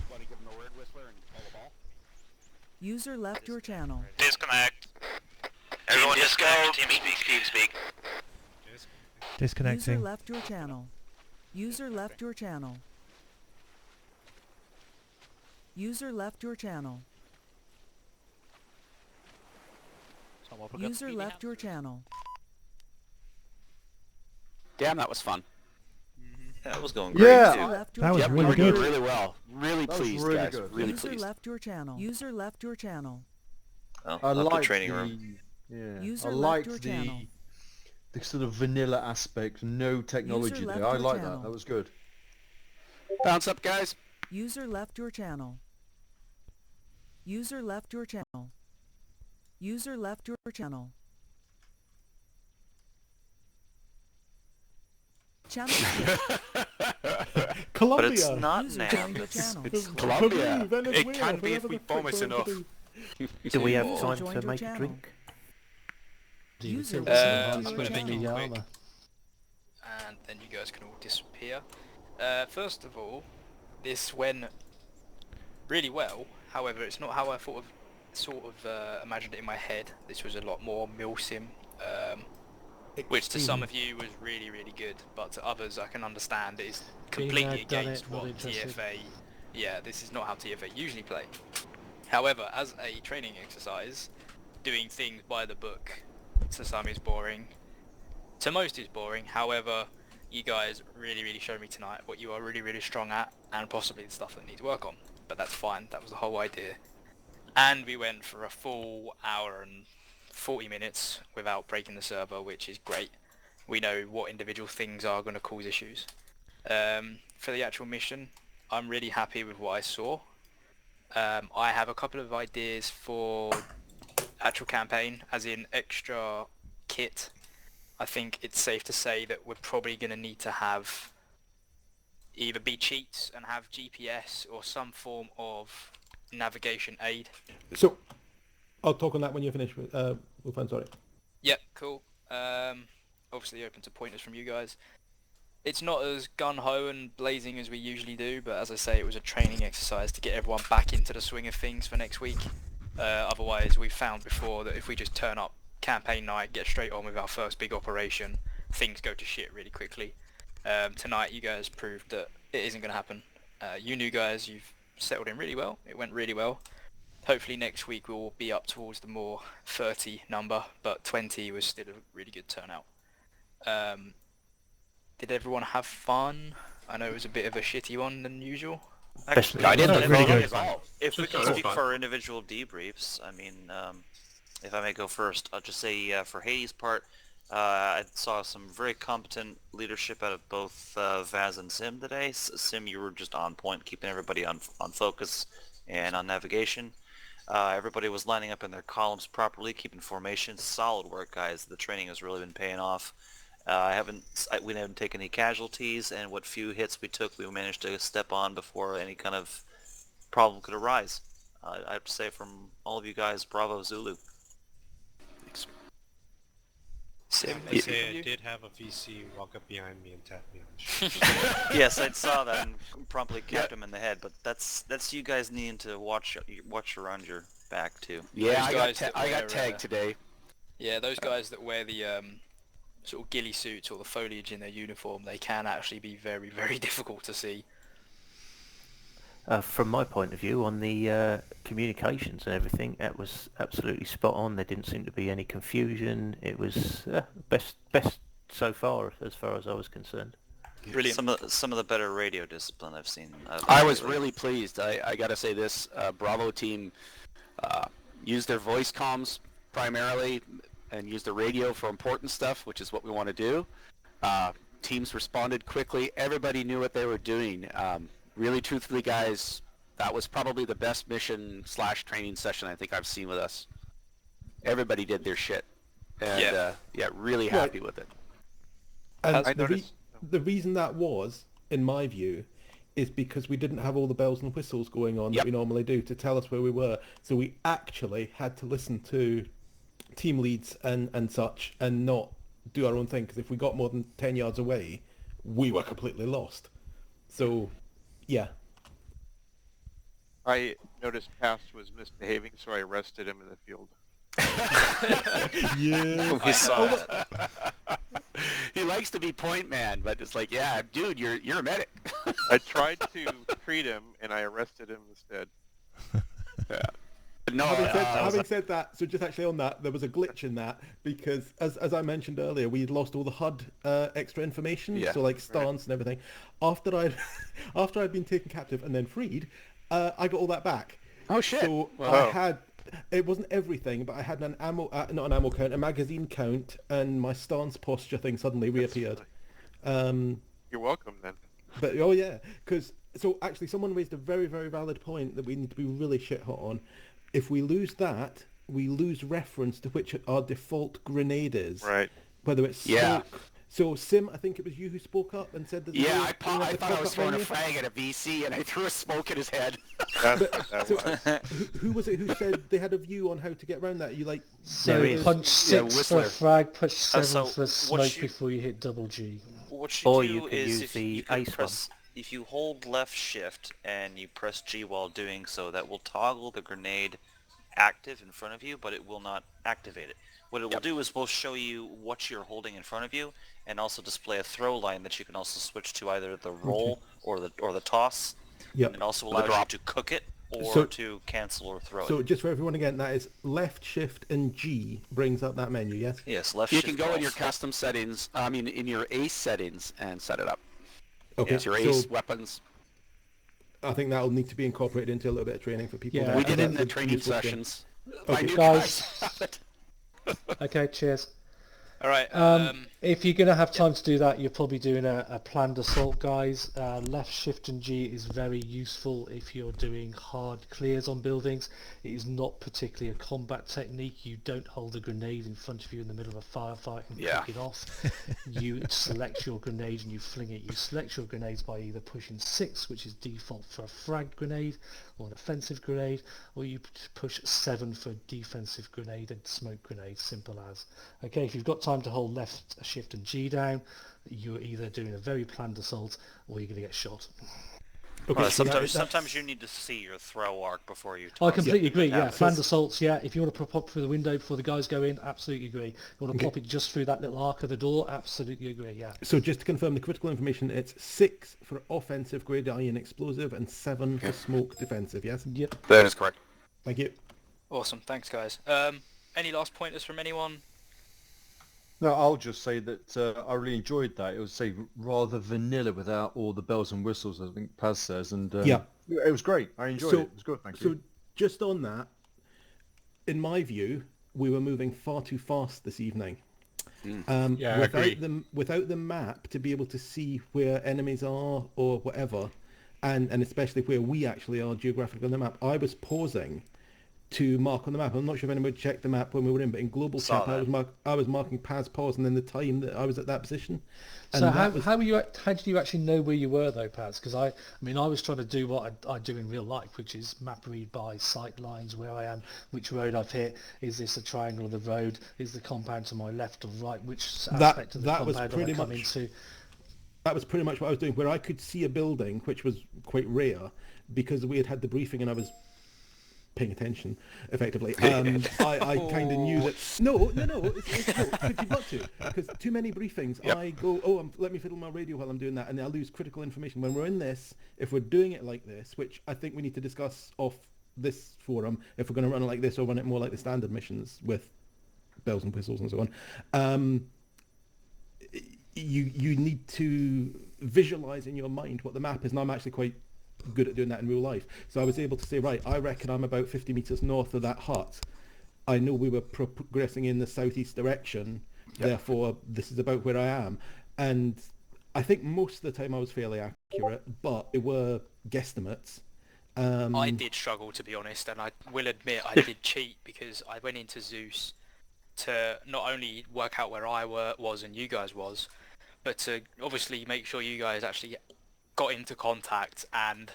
Q: Want to give him a word whistler and call the ball?
L: User left your channel.
N: Disconnect. Everyone disconnect. Team speak.
L: User
A: Disconnecting.
L: left your channel. User left your channel. User left your channel. User left your channel.
D: Damn, that was fun.
N: That was going
L: User
N: great too.
L: left your
A: That was
L: channel.
A: really
D: We're doing
A: good.
D: really well. Really
R: That was
D: pleased,
R: really
D: guys.
R: good.
D: Really
L: User
D: pleased.
L: left your channel. User left your channel.
N: Oh,
R: I
N: left the
R: like
N: training room.
R: Yeah,
L: User
R: I
L: left
R: liked
L: your channel.
R: the sort of vanilla aspect, no technology
L: left
R: there. I
L: your
R: like
L: channel.
R: that. That was good.
D: Bounce up, guys.
L: User left your channel. User left your channel. User left your channel. Channel.
F: Colombia.
B: But it's not
L: User
B: now.
L: joined your
B: It's
L: channel.
D: Colombia.
F: Peru,
D: It
F: Venezuela,
D: can be if
F: wherever
D: we
F: the frick
D: bonus
F: we're
D: enough.
F: to be.
G: Do we have
L: User
G: time
L: joined
G: to
L: your
G: make a
L: channel.
G: drink?
L: User
E: I'm
L: left your
E: putting
L: channel.
E: the
I: quick.
E: armor.
I: And then you guys can all disappear. First of all, this went really well. However, it's not how I sort of imagined it in my head. This was a lot more milsim, which to some of you was really, really good, but to others I can understand it is completely
J: done
I: against
J: it, not
I: what
J: interested.
I: TFA. Yeah, this is not how TFA usually play. However, as a training exercise, doing things by the book to some is boring. To most is boring. However, you guys really, really showed me tonight what you are really, really strong at, and possibly the stuff that needs work on. But that's fine. That was the whole idea. And we went for a full hour and 40 minutes without breaking the server, which is great. We know what individual things are going to cause issues. For the actual mission, I'm really happy with what I saw. I have a couple of ideas for actual campaign, as in extra kit. I think it's safe to say that we're probably going to need to have either be cheats and have GPS or some form of navigation aid.
F: So, I'll talk on that when you're finished with, Wolfman, sorry.
I: Yep, cool. Obviously open to pointers from you guys. It's not as gun-ho and blazing as we usually do, but as I say, it was a training exercise to get everyone back into the swing of things for next week. Otherwise, we've found before that if we just turn up campaign night, get straight on with our first big operation, things go to shit really quickly. Tonight, you guys proved that it isn't going to happen. You new guys, you've settled in really well. It went really well. Hopefully next week we'll be up towards the more 30 number, but 20 was still a really good turnout. Did everyone have fun? I know it was a bit of a shitty one than usual.
B: Actually,
D: I did
A: That was really good.
B: If we can
K: That's
B: speak
K: fun.
B: for our individual debriefs, I mean, if I may go first, I'll just say for Hades' part, I saw some very competent leadership out of both Vaz and Sim today. Sim, you were just on point, keeping everybody on focus and on navigation. Everybody was lining up in their columns properly, keeping formation. Solid work, guys. The training has really been paying off. We haven't taken any casualties, and what few hits we took, we managed to step on before any kind of problem could arise. I have to say from all of you guys, bravo Zulu.
S: I must say I did have a VC walk up behind me and tap me on the shoulder.
B: Yes, I saw that and promptly capped him in the head. But that's you guys needing to watch around your back too.
D: Yeah,
I: Those
D: I got tagged today.
I: Yeah, those guys that wear the sort of ghillie suits or the foliage in their uniform, they can actually be very, very difficult to see.
G: From my point of view, on the communications and everything, that was absolutely spot on. There didn't seem to be any confusion. It was best so far as I was concerned.
B: Brilliant. Some of the better radio discipline I've seen.
D: I was really pleased. I gotta say this, Bravo team used their voice comms primarily and used the radio for important stuff, which is what we want to do. Teams responded quickly. Everybody knew what they were doing. Really, truthfully, guys, that was probably the best mission/training session I think I've seen with us. Everybody did their shit. And, really happy with it.
F: And the reason that was, in my view, is because we didn't have all the bells and whistles going on that we normally do to tell us where we were. So we actually had to listen to team leads and such and not do our own thing. Because if we got more than 10 yards away, we were completely lost. So... yeah.
H: I noticed Past was misbehaving, so I arrested him in the field.
F: Yeah.
B: We saw that.
D: He likes to be point man, but it's like, yeah, dude, you're a medic.
H: I tried to treat him, and I arrested him instead.
D: Yeah. No,
F: having said that, so just actually on that, there was a glitch in that because, as I mentioned earlier, we'd lost all the HUD extra information, so like stance and everything. After I'd been taken captive and then freed, I got all that back.
D: Oh shit!
F: So I had, it wasn't everything, but I had an ammo, not an ammo count, a magazine count, and my stance posture thing suddenly reappeared.
H: You're welcome then.
F: But oh yeah, because so actually someone raised a very, very valid point that we need to be really shit hot on. If we lose that, we lose reference to which our default grenade is.
H: Right.
F: Whether it's smoke. So Sim, I think it was you who spoke up and said that.
D: Yeah, I thought I was throwing a frag at a VC and I threw a smoke at his head.
F: Who was it who said they had a view on how to get around that? You like
J: punch 6 for a frag, push 7 for a smoke
B: you,
J: before you hit double G.
B: What you
G: or
B: do
G: you can
B: is
G: use the ace
B: press, if you hold left shift and you press G while doing so, that will toggle the grenade active in front of you, but it will not activate it. What it will do is both show you what you're holding in front of you and also display a throw line that you can also switch to either the roll or the toss.
F: Yep.
B: And it also allows you to cook it or to cancel or throw it.
F: So just for everyone again, that is left shift and G brings up that menu, yes?
B: Yes, left
D: you
B: shift.
D: You can go in your custom settings, in your ace settings and set it up.
F: Okay.
D: It's your ace weapons.
F: I think that'll need to be incorporated into a little bit of training for people.
D: Yeah, we did it in the training sessions.
F: Okay,
J: guys. Okay, cheers.
I: All right.
J: If you're going to have time to do that, you're probably doing a planned assault, guys. Left shift and G is very useful if you're doing hard clears on buildings. It is not particularly a combat technique. You don't hold a grenade in front of you in the middle of a firefight and pick it off. You select your grenade and you fling it. You select your grenades by either pushing 6, which is default for a frag grenade or an offensive grenade, or you push 7 for a defensive grenade and smoke grenade, simple as. Okay, if you've got time to hold left shift and G down, you're either doing a very planned assault or you're going to get shot.
B: Okay, sometimes you need to see your throw arc before you
J: I completely agree, yeah. Planned assaults, yeah. If you want to pop through the window before the guys go in, absolutely agree. You want to pop it just through that little arc of the door, absolutely agree, yeah.
F: So just to confirm the critical information, it's 6 for offensive grade iron explosive and 7 for smoke defensive, yes?
J: Yep.
D: That is correct.
F: Thank you.
I: Awesome, thanks guys. Any last pointers from anyone?
R: No, I'll just say that I really enjoyed that. It was, say, rather vanilla without all the bells and whistles, I think Paz says. And it was great. I enjoyed it. It was good, thank you.
F: So just on that, in my view, we were moving far too fast this evening.
R: I agree.
F: Without the map to be able to see where enemies are or whatever, and especially where we actually are geographically on the map, I was pausing to mark on the map. I'm not sure if anyone checked the map when we were in, but in global
N: Saw
F: check, I was marking Paz pause and then the time that I was at that position. And
J: So how did you actually know where you were though, Paz? Because I was trying to do what I do in real life, which is map read by sight lines, where I am, which road I've hit. Is this a triangle of the road? Is the compound to my left or right? Which aspect of the compound am I coming into?
F: That was pretty much what I was doing, where I could see a building, which was quite rare, because we had the briefing and I was paying attention, effectively. I kind of knew that. No, it's you've got to, because too many briefings. Yep. I go, let me fiddle my radio while I'm doing that, and I'll lose critical information. When we're in this, if we're doing it like this, which I think we need to discuss off this forum, if we're going to run it like this or run it more like the standard missions with bells and whistles and so on. You need to visualize in your mind what the map is, and I'm actually quite good at doing that in real life. So I was able to say, right, I reckon I'm about 50 meters north of that hut. I know we were progressing in the southeast direction, therefore this is about where I am. And I think most of the time I was fairly accurate, but there were guesstimates.
I: I did struggle, to be honest, and I will admit I did cheat, because I went into Zeus to not only work out where I was and you guys was, but to obviously make sure you guys actually got into contact, and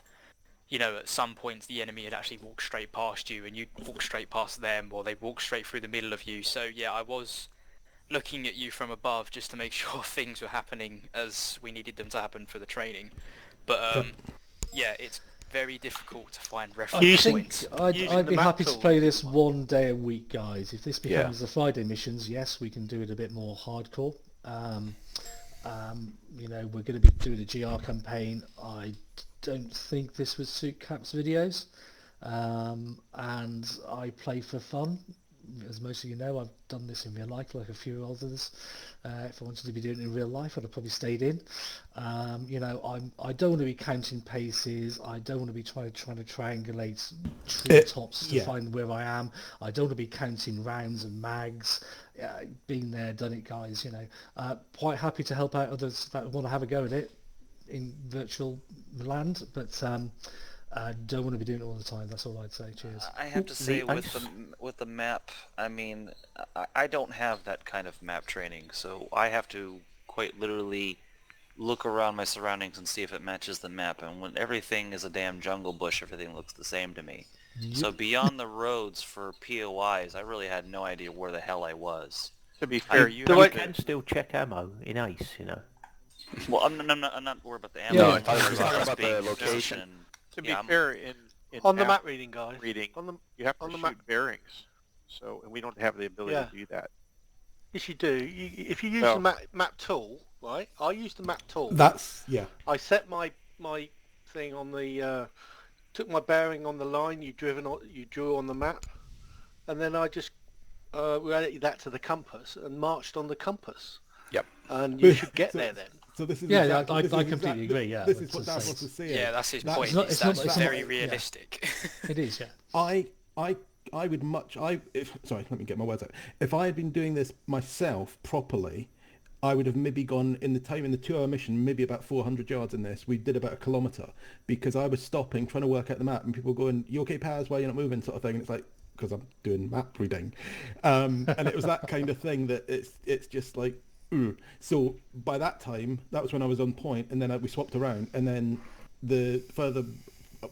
I: at some point the enemy had actually walked straight past you and you'd walk straight past them, or they walked straight through the middle of you. So yeah, I was looking at you from above just to make sure things were happening as we needed them to happen for the training. But yeah, it's very difficult to find reference points.
J: I'd be happy to play this one day a week, guys. If this becomes the Friday missions, yes, we can do it a bit more hardcore. We're going to be doing a GR campaign. I don't think this would suit Cap's videos, and I play for fun. As most of you know, I've done this in real life like a few others. If I wanted to be doing it in real life, I'd have probably stayed in. I don't want to be counting paces. I don't want to be trying to triangulate treetops to find where I am. I don't want to be counting rounds and mags. Been there, done it, guys. Quite happy to help out others that want to have a go at it in virtual land, but don't want to be doing it all the time. That's all I'd say. Cheers.
N: I have to say, with the map, I mean, I don't have that kind of map training, so I have to quite literally look around my surroundings and see if it matches the map. And when everything is a damn jungle bush, everything looks the same to me. Yep. So beyond the roads for POIs, I really had no idea where the hell I was.
H: To be fair, you
G: can still check ammo in Ace,
N: Well, I'm not worried about the ammo.
Q: Yeah, I was talking about the location.
H: To be fair, in
O: on the map reading, guys.
H: You have to shoot bearings. So, and we don't have the ability to do that.
O: Yes, you do. If you use the map tool, right? I use the map tool. I set my thing on the took my bearing on the line you drew on the map, and then I just related that to the compass and marched on the compass.
D: Yep.
O: And you should get there then.
F: So this is
J: I completely agree. Yeah,
F: this is what Dad wants to say.
I: Yeah, that's his point. That's very realistic.
J: It is. Yeah.
F: I would sorry, let me get my words out. If I had been doing this myself properly, I would have maybe gone in the 2-hour mission, maybe about 400 yards in this. We did about a kilometre, because I was stopping, trying to work out the map, and people were going, "You okay, Paz? Why are you not moving?" sort of thing. And it's like, because I'm doing map reading, and it was that kind of thing that it's just like. So by that time, that was when I was on point, and then we swapped around, and then the further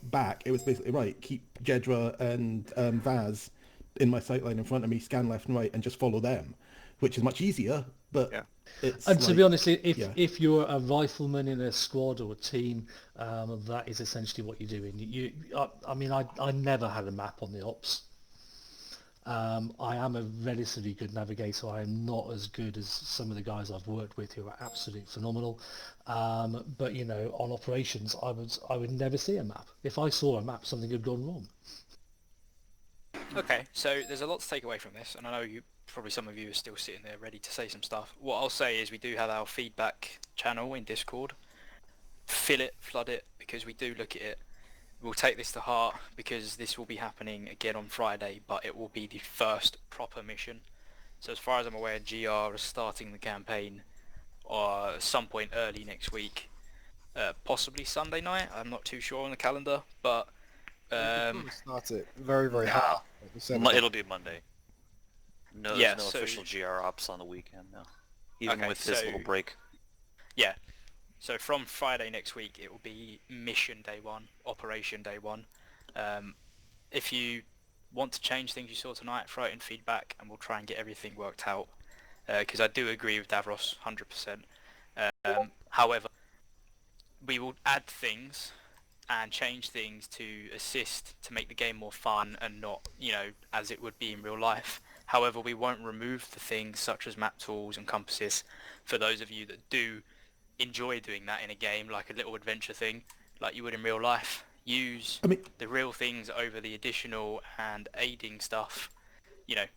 F: back, it was basically right. Keep Jedra and Vaz in my sight line in front of me, scan left and right, and just follow them, which is much easier. But
J: to be honest, if you're a rifleman in a squad or a team, that is essentially what you're doing. I never had a map on the ops. I am a relatively good navigator. I am not as good as some of the guys I've worked with who are absolutely phenomenal. But on operations, I would never see a map. If I saw a map, something had gone wrong.
I: Okay, so there's a lot to take away from this, and I know probably some of you are still sitting there ready to say some stuff. What I'll say is we do have our feedback channel in Discord. Fill it, flood it, because we do look at it. We'll take this to heart, because this will be happening again on Friday, but it will be the first proper mission. So as far as I'm aware, GR is starting the campaign some point early next week, possibly Sunday night. I'm not too sure on the calendar, but
T: Start it very, very hard.
N: It'll be Monday. No,
I: Yeah,
N: there's no
I: so-
N: official GR ops on the weekend now. Even
I: Okay,
N: with his
I: so-
N: little break.
I: Yeah. So from Friday next week, it will be mission day 1, operation day 1. If you want to change things you saw tonight, throw it in feedback, and we'll try and get everything worked out. Because I do agree with Davros 100%. However, we will add things and change things to assist to make the game more fun and not, as it would be in real life. However, we won't remove the things such as map tools and compasses for those of you that do enjoy doing that in a game, like a little adventure thing, like you would in real life. Use the real things over the additional and aiding stuff,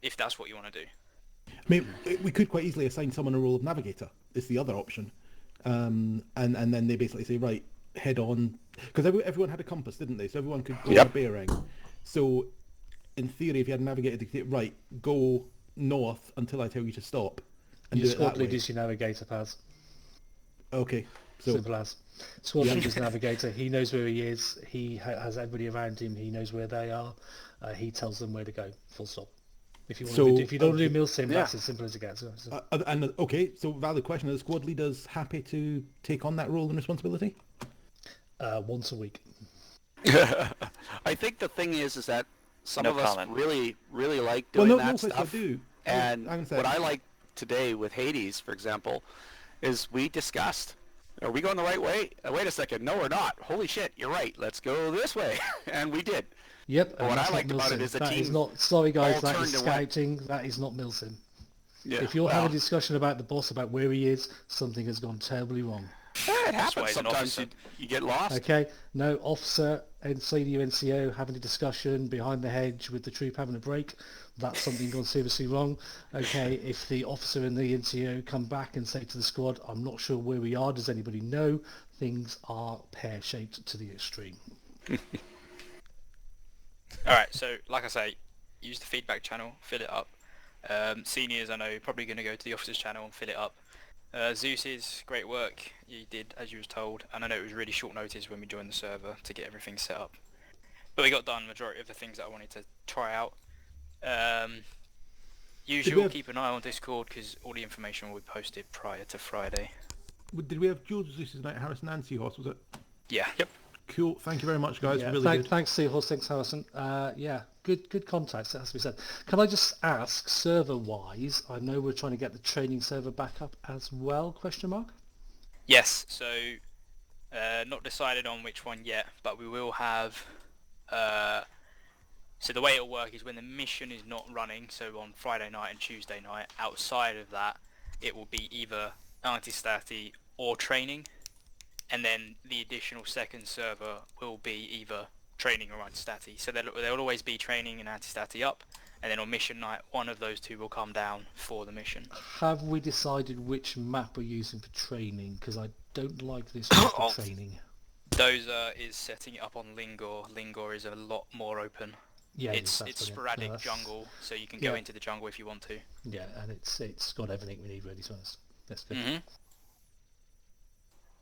I: if that's what you want to do.
F: I mean, we could quite easily assign someone a role of navigator. It's the other option. And then they basically say, right, head on, because everyone had a compass, didn't they? So everyone could go on a bearing. So in theory, if you had a navigator dictate, right, go north until I tell you to stop, and
J: Your
F: do it that
J: squad
F: way.
J: leader is your navigator, Paz.
F: Okay. So
J: simple as. Squad leader's navigator. He knows where he is. He has everybody around him. He knows where they are. He tells them where to go. Full stop. If you want to, if you don't do milsim, that's as simple as it gets.
F: Okay, so valid question: are the squad leaders happy to take on that role and responsibility?
J: Once a week.
D: I think the thing is that some
N: No
D: of us
N: comment.
D: really like doing that stuff.
F: I do.
D: And what I like today with Hades, for example, is we discussed, are we going the right way? Wait a second, no we're not. Holy shit, you're right, let's go this way. And we did.
J: Yep.
D: But what I liked about it is the
J: that
D: team
J: is not, sorry guys,
D: all
J: that
D: turned
J: is
D: to
J: scouting, that is not milsim.
D: Yeah,
J: If you're having a discussion about the boss, about where he is, something has gone terribly wrong.
D: It happens sometimes, you get lost.
J: Okay, no, officer and senior NCO having a discussion behind the hedge with the troop having a break, that's something gone seriously wrong. Okay, if the officer and the NCO come back and say to the squad, I'm not sure where we are, does anybody know? Things are pear-shaped to the extreme.
I: Alright, so like I say, use the feedback channel, fill it up. Seniors, I know, you're probably going to go to the officers channel and fill it up. Zeus's, great work, you did as you was told, and I know it was really short notice when we joined the server to get everything set up. But we got done majority of the things that I wanted to try out. Usual, keep an eye on Discord because all the information will be posted prior to Friday.
F: Did we have Jules Zeus's Night, Harrison and Seahorse, was it?
I: Yeah. Yep.
F: Cool, thank you very much guys,
J: Yeah,
F: really good.
J: Thanks Seahorse, thanks Harrison. Yeah, good contacts, that has to be said. Can I just ask, server-wise, I know we're trying to get the training server back up as well, question mark?
I: Yes, so not decided on which one yet, but we will have, so the way it'll work is when the mission is not running, so on Friday night and Tuesday night, outside of that, it will be either anti-statty or training, and then the additional second server will be either training or anti-statty. So there'll always be training and anti-statty up, and then on mission night, one of those two will come down for the mission.
J: Have we decided which map we're using for training? Because I don't like this one for training.
I: Dozer is setting it up on Lingor. Lingor is a lot more open.
J: Yeah,
I: it's
J: brilliant.
I: sporadic
J: No,
I: jungle, so you can go into the jungle if you want to.
J: Yeah, and it's got everything we need ready, so that's good.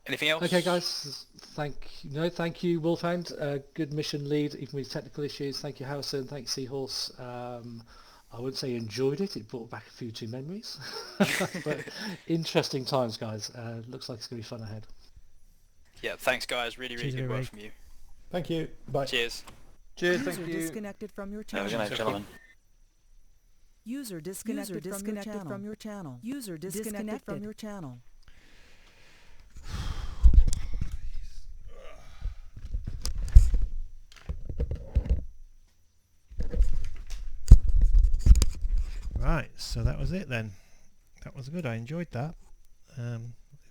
I: Anything else?
J: Okay, guys. Thank you, Wolfhound. Good mission lead, even with technical issues. Thank you, Harrison. Thank you, Seahorse. I wouldn't say enjoyed it. It brought back a few too memories, but interesting times, guys. Looks like it's going to be fun ahead.
I: Yeah, thanks, guys. Really good work from you.
F: Thank you. Bye.
I: Cheers.
T: Cheers.
L: User
T: Thank you.
L: disconnected from your channel.
N: Good night, gentlemen.
L: User disconnected from your channel. User disconnected from your channel.
A: Right, so that was it then. That was good, I enjoyed that. It'll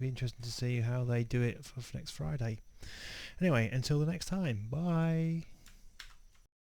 A: be interesting to see how they do it for next Friday. Anyway, until the next time, bye.